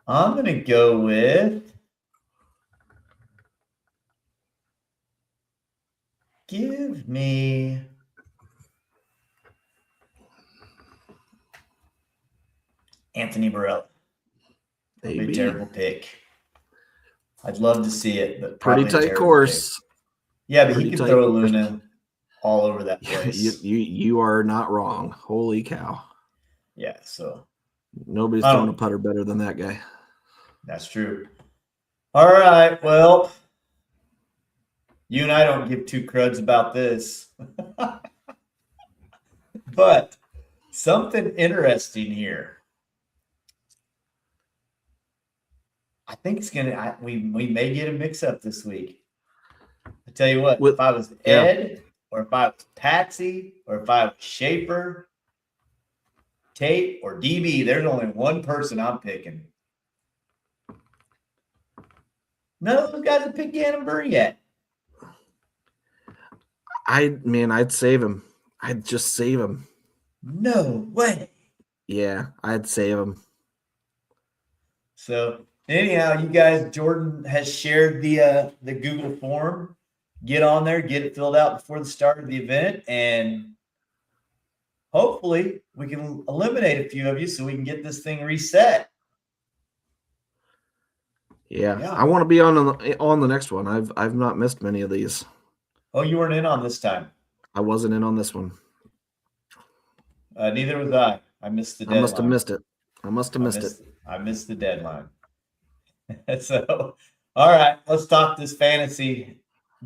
I'm going to go with give me Anthony Burrell. That'd be a terrible pick. I'd love to see it, but pretty tight course. Pick. Yeah, but he can throw a Luna all over that place. You are not wrong. Holy cow. Yeah, so nobody's throwing a putter better than that guy. That's true. All right, well, you and I don't give two cruds about this. But something interesting here. I think it's gonna. We may get a mix-up this week. I tell you what, if I was Ed, or if I was Patsy, or if I was Schaefer, Tate, or DB, there's only one person I'm picking. None of those guys have picked Gannon Burr yet. I'd save him. I'd just save him. No way. Yeah, I'd save him. So anyhow, you guys, Jordan has shared the Google form. Get on there, get it filled out before the start of the event, and hopefully we can eliminate a few of you so we can get this thing reset. Yeah. I want to be on the next one. I've not missed many of these. Oh, you weren't in on this time. I wasn't in on this one. Neither was I. I missed the deadline. I must have missed it. I missed the deadline. So, all right, let's talk this fantasy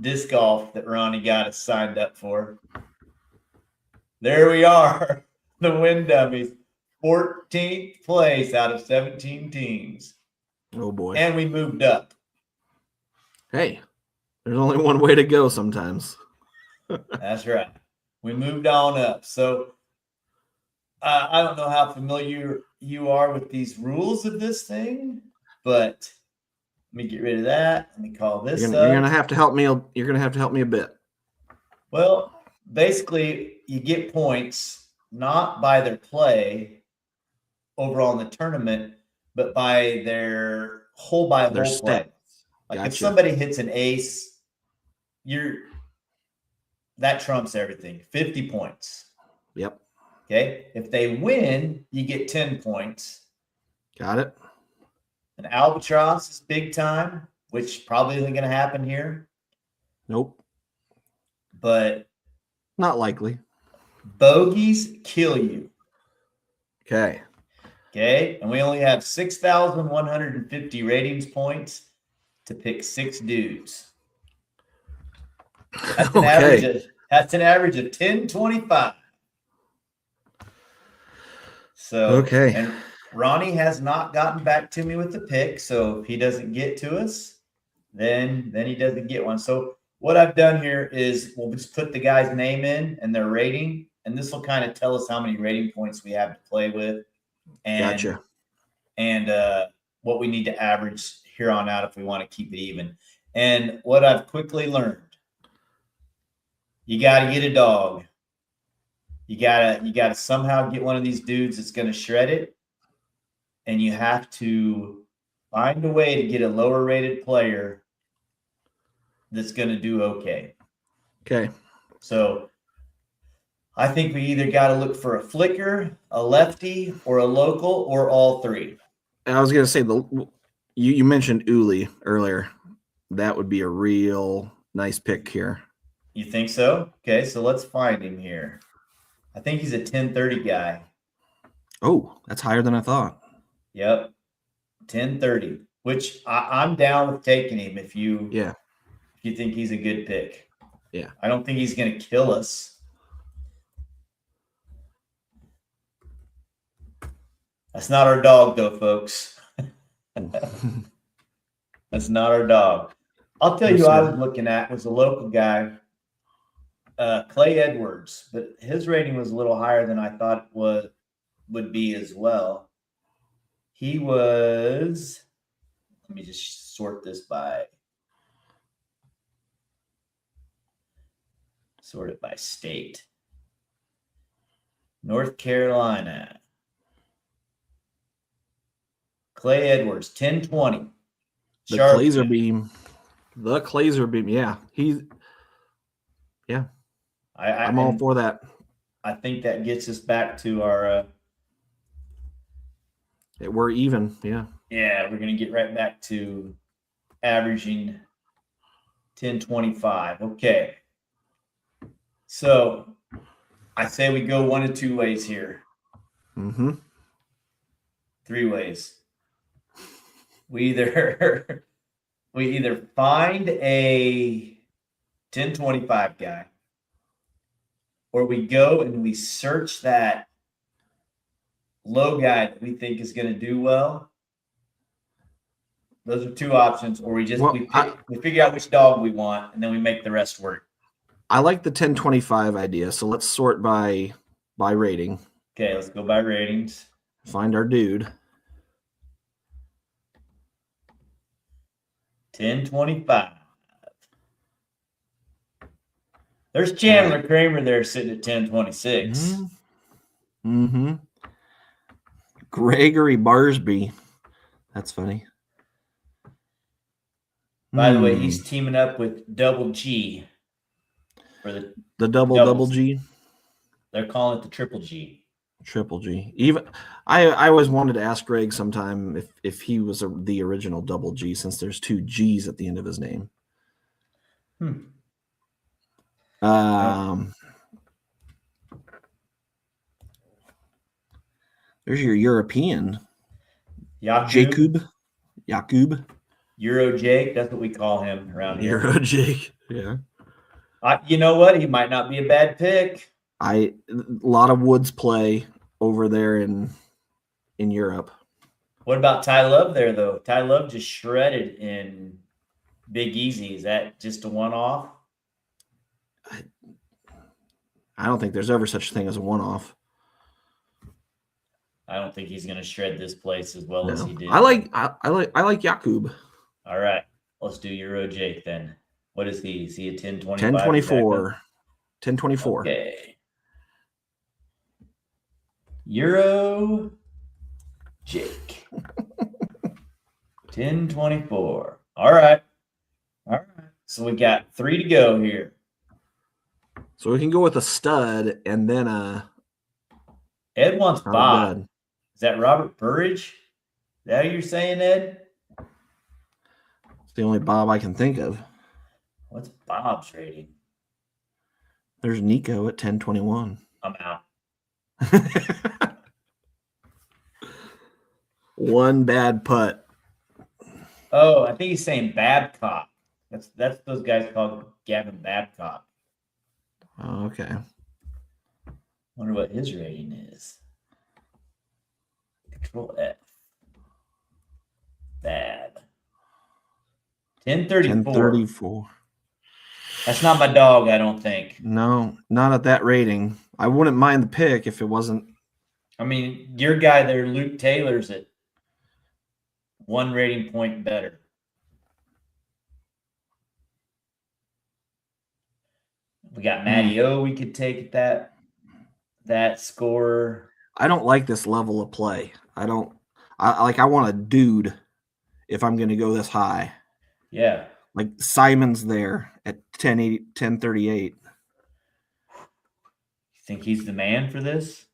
disc golf that Ronnie got us signed up for. There we are. the Win Dummies, 14th place out of 17 teams. Oh boy. And we moved up. Hey, there's only one way to go sometimes. That's right. We moved on up. So I don't know how familiar you are with these rules of this thing, but let me get rid of that. Let me call this You're up. gonna have to help me. You're gonna have to help me a bit. Well, basically, you get points not by their play overall in the tournament, but by their whole Their play. stats. Like if Gotcha. somebody hits an ace, that trumps everything. 50 points. Yep. Okay. If they win, you get 10 points. Got it. An albatross is big time, which probably isn't going to happen here, Nope. but Not likely. bogeys kill you. Okay. Okay. And we only have 6,150 ratings points to pick 6 dudes. That's an average of 1025. So Okay. and Ronnie has not gotten back to me with the pick. So if he doesn't get to us, then he doesn't get one. So what I've done here is we'll just put the guy's name in and their rating, and this will kind of tell us how many rating points we have to play with, and Gotcha. and what we need to average here on out if we want to keep it even. And what I've quickly learned, you got to get a dog. You gotta somehow get one of these dudes that's going to shred it, and you have to find a way to get a lower rated player that's going to do okay. Okay. So I think we either got to look for a flicker, a lefty, or a local, or all three. I was gonna say you mentioned Uli earlier. That would be a real nice pick here. You think so? Okay, so let's find him here. I think he's a 1030 guy. Oh, that's higher than I thought. Yep, 1030. Which I'm down with taking him if you think he's a good pick. Yeah. I don't think he's going to kill us. That's not our dog, though, folks. That's not our dog. I'll tell you who I was looking at was a local guy, Clay Edwards, but his rating was a little higher than I thought it would be as well. He was, let me just sort it by state. North Carolina. Clay Edwards, 1020. The Clazer beam. Yeah. I'm all for that. I think that gets us back to our we're even, yeah. Yeah, we're gonna get right back to averaging 1025. Okay. So I say we go one of two ways here. Mm-hmm. 3 ways. We either find a 1025 guy, or we go and we search that low guy that we think is going to do well. Those are 2 options, or we figure out which dog we want, and then we make the rest work. I like the 1025 idea, so let's sort by rating. Okay, let's go by ratings. Find our dude. 1025. There's Chandler Kramer there sitting at 1026. Mm-hmm. Gregory Barsby. That's funny. By the way, he's teaming up with Double G for the double G. They're calling it the Triple G. Triple G. Even I always wanted to ask Greg sometime if he was the original Double G, since there's 2 G's at the end of his name. There's your European. Jakub. Euro Jake, that's what we call him around here. Euro Jake, yeah. You know what? He might not be a bad pick. A lot of Woods play. over there in Europe. What about Ty Love there, though? Ty Love just shredded in Big Easy. Is that just a one-off? I don't think there's ever such a thing as a one-off. I don't think he's going to shred this place as well as No. he did. I like Jakub. All right, let's do Euro Jake then. What is he? Is he a 1025? 1024. 1024. Okay. Euro Jake. 1024. All right. So we got 3 to go here. So we can go with a stud and then Ed wants not a Bob. dud. Is that Robert Burridge? Is that what you're saying, Ed? It's the only Bob I can think of. What's Bob's rating? There's Nico at 1021. I'm out. One bad putt. Oh, I think he's saying Babcock. That's those guys called Gavin Babcock. Oh, okay. Wonder what his rating is. Control F. Bad. 1034. 1034. That's not my dog, I don't think. No, not at that rating. I wouldn't mind the pick if it wasn't. I mean, your guy there, Luke Taylor's at 1 rating point better. We got Matty O we could take at that score. I don't like this level of play. I want a dude if I'm going to go this high. Yeah. Like Simon's there at 1038. You think he's the man for this?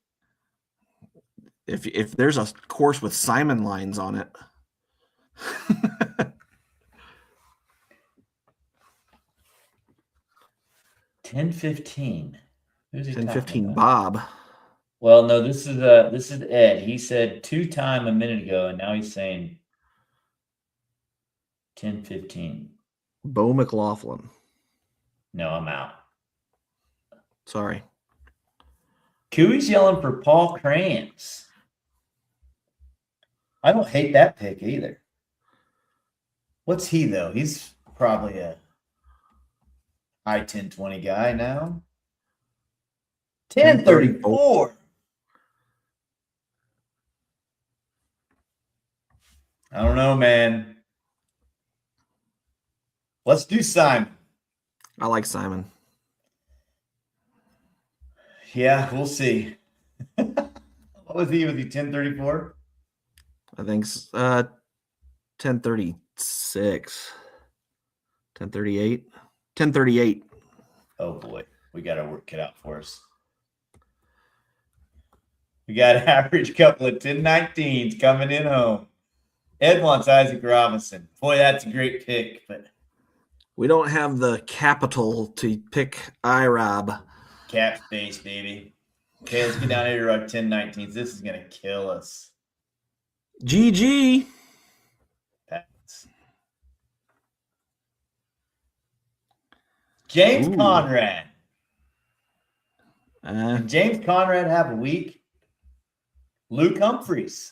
If there's a course with Simon lines on it. 10-15. Who's he 1015 talking about? Bob. Well, no, this is Ed. He said 2-time a minute ago, and now he's saying 10-15. Bo McLaughlin. No, I'm out. Sorry. Cooey's yelling for Paul Krantz. I don't hate that pick either. What's he, though? He's probably a high 10-20 guy now. 10-34. I don't know, man. Let's do Simon. I like Simon. Yeah, we'll see. What was he? Was he 10-34? I think 1036. 1038. 1038. Oh boy, we got our work cut out for us. We got an average couple of 10-19s coming in home. Ed wants Isaac Robinson. Boy, that's a great pick, but We don't have the capital to pick IROB. cap space, baby. Okay, let's get down here to our 10-19s. This is gonna kill us. GG. Pats. James Ooh. Conrad. Did James Conrad have a week? Luke Humphreys.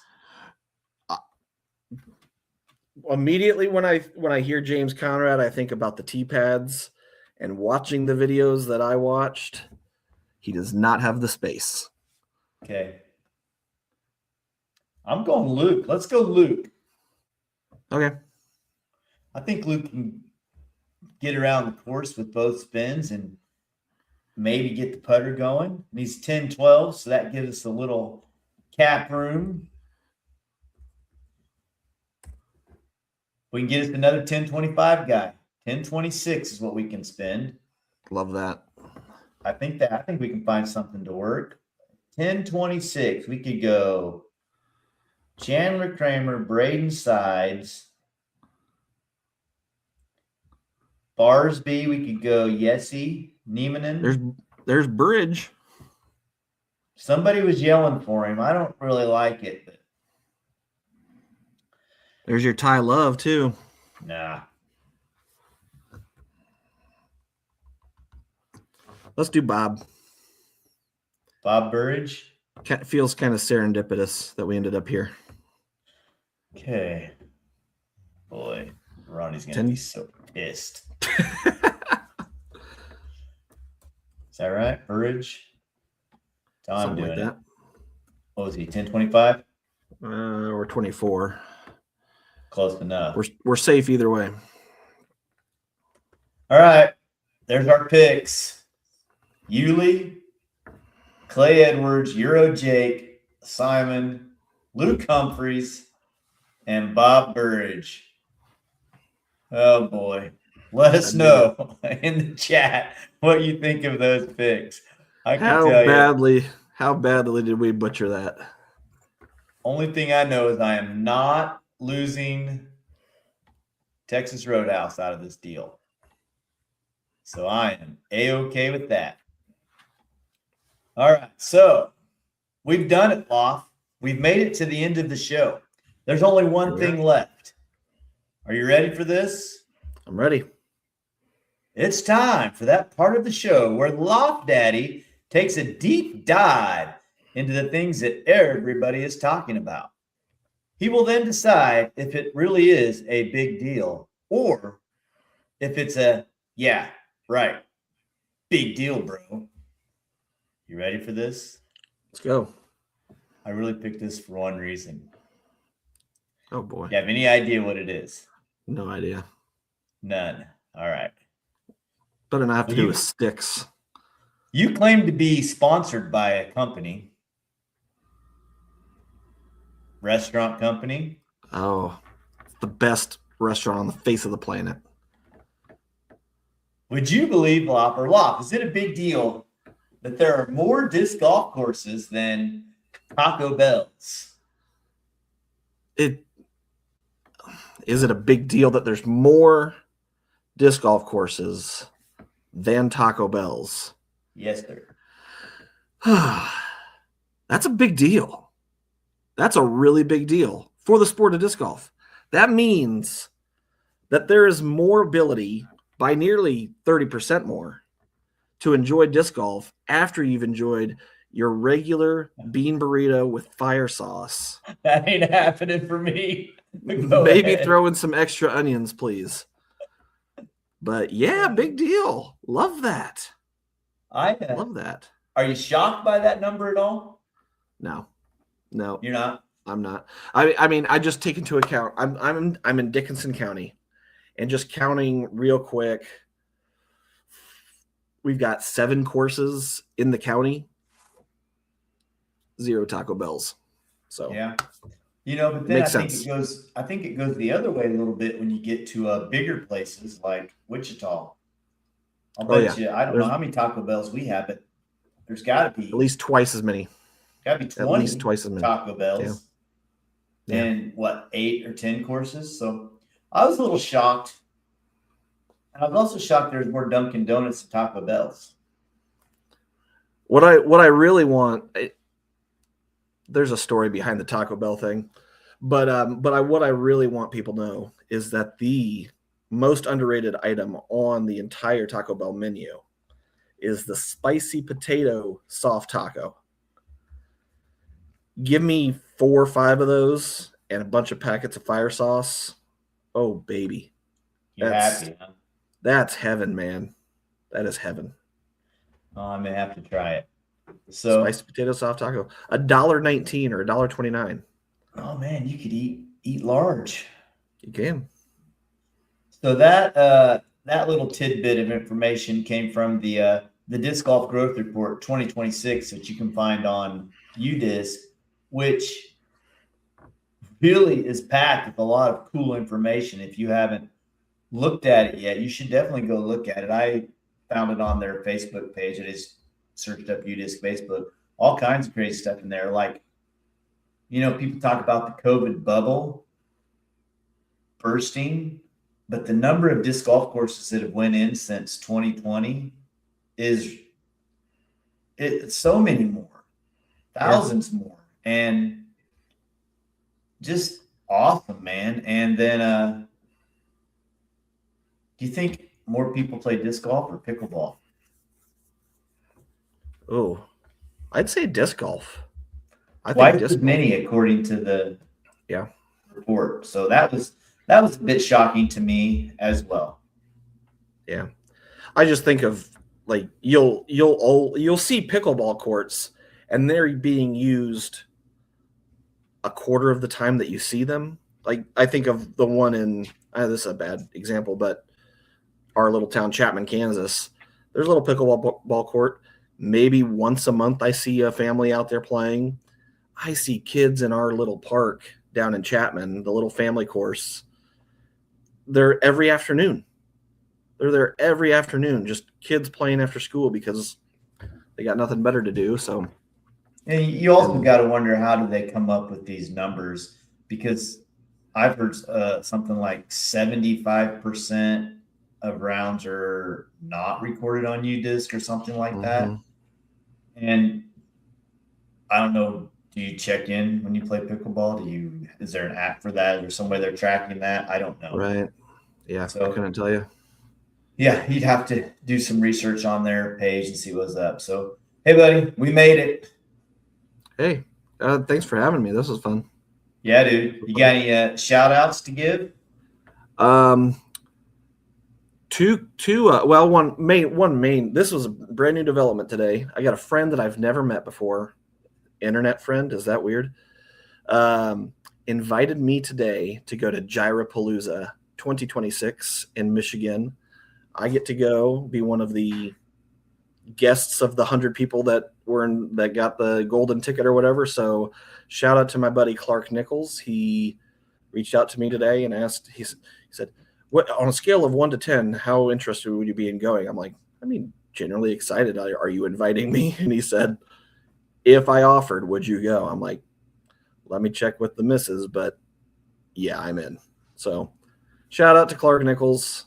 Immediately when I hear James Conrad, I think about the tee pads, and watching the videos that I watched, he does not have the space. Okay. I'm going Luke. Let's go Luke. Okay. I think Luke can get around the course with both spins and maybe get the putter going. And he's 10-12, so that gives us a little cap room. We can get us another 10-25 guy. 10-26 is what we can spend. Love that. I think we can find something to work. 10-26. We could go Chandler Kramer, Braden Sides, Barsby. We could go Yessie, Niemanen. There's Bridge. Somebody was yelling for him. I don't really like it, but There's your Ty Love too. nah. Let's do Bob. Bob Burridge. Feels kind of serendipitous that we ended up here. Okay. Boy, Ronnie's going to 10. be so pissed. Is that right? Burridge? Tom Something doing like it. that. What was he, 1025? We're 24. Close enough. We're safe either way. All right. There's our picks. Yulee, Clay Edwards, Euro Jake, Simon, Luke Humphreys, and Bob Burridge. Oh boy. Let us know in the chat what you think of those picks. I can tell you. How badly did we butcher that? Only thing I know is I am not losing Texas Roadhouse out of this deal. So I am A-okay with that. All right. So we've done it, Loft. We've made it to the end of the show. There's only one thing left. Are you ready for this? I'm ready. It's time for that part of the show where Loft Daddy takes a deep dive into the things that everybody is talking about. He will then decide if it really is a big deal or if it's a, yeah, right, big deal, bro. You ready for this? Let's go. I really picked this for one reason. Oh, boy. You have any idea what it is? No idea. None. All right. Better not have to do with sticks. You claim to be sponsored by a company. Restaurant company. Oh, the best restaurant on the face of the planet. Would you believe, Lop, is it a big deal that there are more disc golf courses than Taco Bells? Is it a big deal that there's more disc golf courses than Taco Bells? Yes, sir. That's a big deal. That's a really big deal for the sport of disc golf. That means that there is more ability, by nearly 30% more, to enjoy disc golf after you've enjoyed your regular bean burrito with fire sauce. That ain't happening for me. Maybe throw in some extra onions, please. But yeah, big deal. Love that. Love that. Are you shocked by that number at all? No, You're not. I'm not. I mean, I just take into account. I'm in Dickinson County, and just counting real quick. We've got 7 courses in the county. 0 Taco Bells. So yeah, but then Makes I think sense. it goes the other way a little bit when you get to bigger places like Wichita. I'll bet you. I don't know how many Taco Bells we have, but there's got to be at least twice as many. Got to be 20 At least twice as many Taco Bells. Yeah. And what, 8 or 10 courses? So I was a little shocked. And I was also shocked there's more Dunkin' Donuts than Taco Bells. What I really want, there's a story behind the Taco Bell thing, but what I really want people to know is that the most underrated item on the entire Taco Bell menu is the spicy potato soft taco. Give me 4 or 5 of those and a bunch of packets of fire sauce. Oh, baby. You're happy, huh? That's heaven, man. That is heaven. Oh, I may have to try it. So spicy potato soft taco, $1.19 or $1.29. Oh man, you could eat large. You can. So that little tidbit of information came from the Disc Golf Growth Report 2026 that you can find on UDisc, which really is packed with a lot of cool information. If you haven't looked at it yet, you should definitely go look at it. I found it on their Facebook page. It is searched up UDisc Facebook. All kinds of crazy stuff in there. Like, people talk about the COVID bubble bursting, but the number of disc golf courses that have went in since 2020 it's so many more, thousands more, and just awesome, man. And then, do you think more people play disc golf or pickleball? Oh, I'd say disc golf. I Twice think as disc golf. many according to the Yeah. report. So that was a bit shocking to me as well. Yeah. I just think of like you'll see pickleball courts and they're being used a quarter of the time that you see them. Like I think of the one in this is a bad example, but our little town, Chapman, Kansas. There's a little pickleball ball court. Maybe once a month I see a family out there playing. I see kids in our little park down in Chapman, the little family course. They're every afternoon. They're there every afternoon, just kids playing after school because they got nothing better to do. So, And you also got to wonder, how do they come up with these numbers? Because I've heard something like 75% of rounds are not recorded on UDisc or something like that. And I don't know, do you check in when you play pickleball? Is there an app for that? Is there some way they're tracking that? I don't know. Right. Yeah. So I couldn't tell you. Yeah, you'd have to do some research on their page and see what's up. So, hey, buddy, we made it. Hey, thanks for having me. This was fun. Yeah, dude. You got any shout outs to give? One main. This was a brand new development today. I got a friend that I've never met before. Internet friend. Is that weird? Invited me today to go to Gyrapalooza 2026 in Michigan. I get to go be one of the guests of the 100 people that got the golden ticket or whatever. So shout out to my buddy Clark Nichols. He reached out to me today and asked, he said, "What, on a scale of 1 to 10, how interested would you be in going?" I'm like, generally excited. Are you inviting me? And he said, "If I offered, would you go?" I'm like, let me check with the missus, but yeah, I'm in. So shout out to Clark Nichols.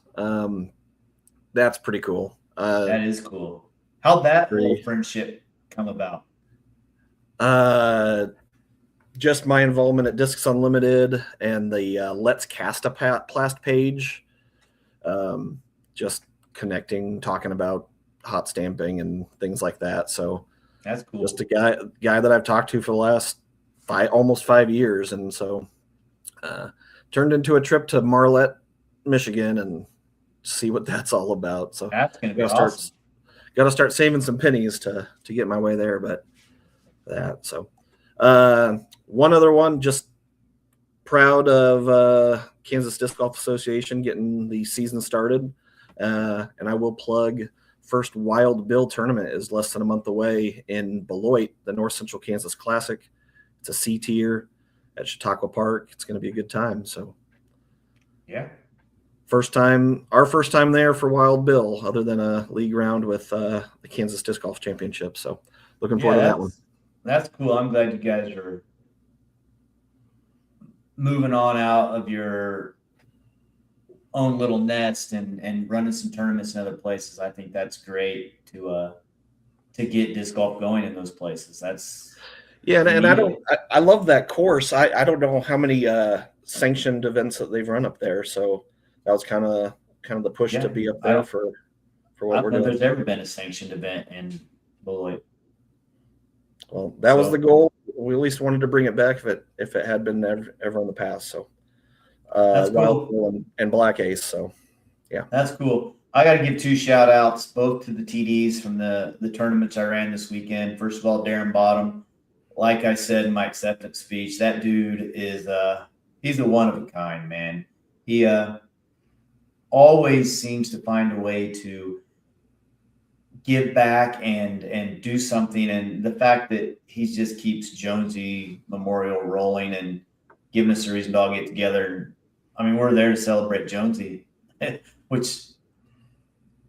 That's pretty cool. That is cool. How'd that little friendship come about? Just my involvement at Discs Unlimited and the Let's Cast a Plast page. Just connecting, talking about hot stamping and things like that. So that's cool. Just a guy that I've talked to for the last almost 5 years. And so turned into a trip to Marlette, Michigan, and see what that's all about. So that's going to be awesome. Got to start saving some pennies to get my way there. But that, so one other one, just proud of Kansas Disc Golf Association getting the season started. And I will plug first Wild Bill tournament is less than a month away in Beloit, the North Central Kansas Classic. It's a C tier at Chautauqua Park. It's going to be a good time. So yeah. Our first time there for Wild Bill, other than a league round with the Kansas Disc Golf Championship. So looking forward to that one. That's cool. I'm glad you guys are moving on out of your own little nest and running some tournaments in other places. I think that's great to get disc golf going in those places. That's and I love that course. I don't know how many sanctioned events that they've run up there. So that was kind of the push to be up there for what we're doing. There's ever been a sanctioned event in Beloit. Well, that was the goal. We at least wanted to bring it back if it had been ever in the past. So that's Wild cool. Bill and Black Ace. So yeah, that's cool. I got to give 2 shout outs, both to the TDs from the tournaments I ran this weekend. First of all, Darren Bottom. Like I said in my acceptance speech, that dude is he's a one of a kind, man. He always seems to find a way to give back and do something. And the fact that he just keeps Jonesy Memorial rolling and giving us a reason to all get together. I mean, we're there to celebrate Jonesy, which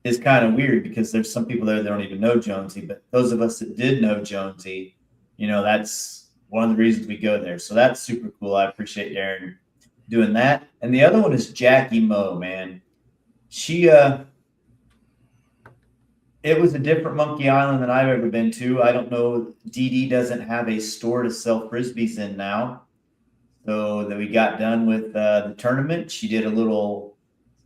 is kind of weird because there's some people there that don't even know Jonesy, but those of us that did know Jonesy, that's one of the reasons we go there. So that's super cool. I appreciate Darren doing that. And the other one is Jackie Moe, man. She, it was a different Monkey Island than I've ever been to. I don't know. DD doesn't have a store to sell Frisbees in now. So that we got done with the tournament. She did a little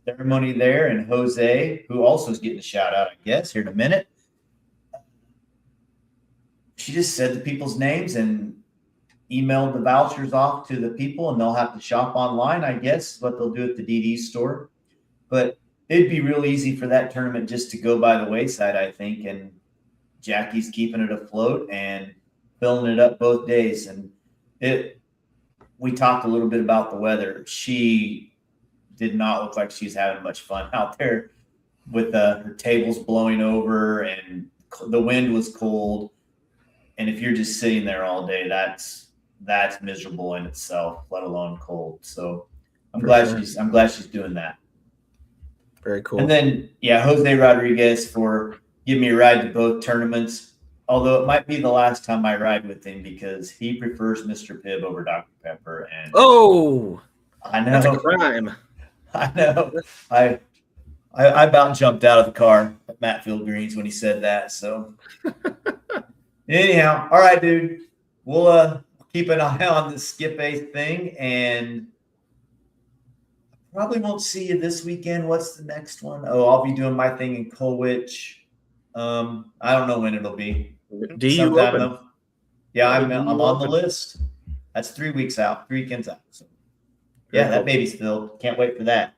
ceremony there, and Jose, who also is getting a shout out, I guess, here in a minute. She just said the people's names, and emailed the vouchers off to the people, and they'll have to shop online, I guess, is what they'll do at the DD store. But it'd be real easy for that tournament just to go by the wayside, I think. And Jackie's keeping it afloat and filling it up both days. And we talked a little bit about the weather. She did not look like she's having much fun out there with her tables blowing over, and the wind was cold. And if you're just sitting there all day, that's miserable in itself, let alone cold. So I'm glad she's doing that. Very cool. And then, Jose Rodriguez for giving me a ride to both tournaments, although it might be the last time I ride with him because he prefers Mr. Pibb over Dr. Pepper. And I know. That's a crime. I know. I about jumped out of the car at Matfield Greens when he said that. So anyhow, all right, dude. We'll keep an eye on the Skip Eighth thing, and probably won't see you this weekend. What's the next one? Oh, I'll be doing my thing in Colwich. I don't know when it'll be. DU Open. Yeah, I'm on the list. That's 3 weeks out, 3 weekends out. So yeah, that baby's filled. Can't wait for that.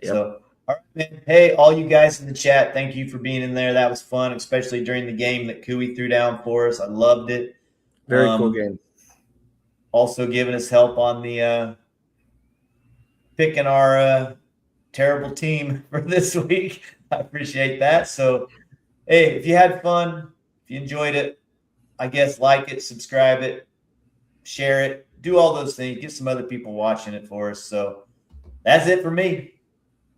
Yep. So, all right, man. Hey, all you guys in the chat, thank you for being in there. That was fun, especially during the game that Cooey threw down for us. I loved it. Very cool game. Also giving us help on the picking our terrible team for this week. I appreciate that. So, hey, if you had fun, if you enjoyed it, I guess like it, subscribe it, share it, do all those things. Get some other people watching it for us. So that's it for me.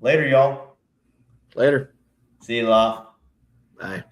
Later, y'all. Later. See you, La. Bye.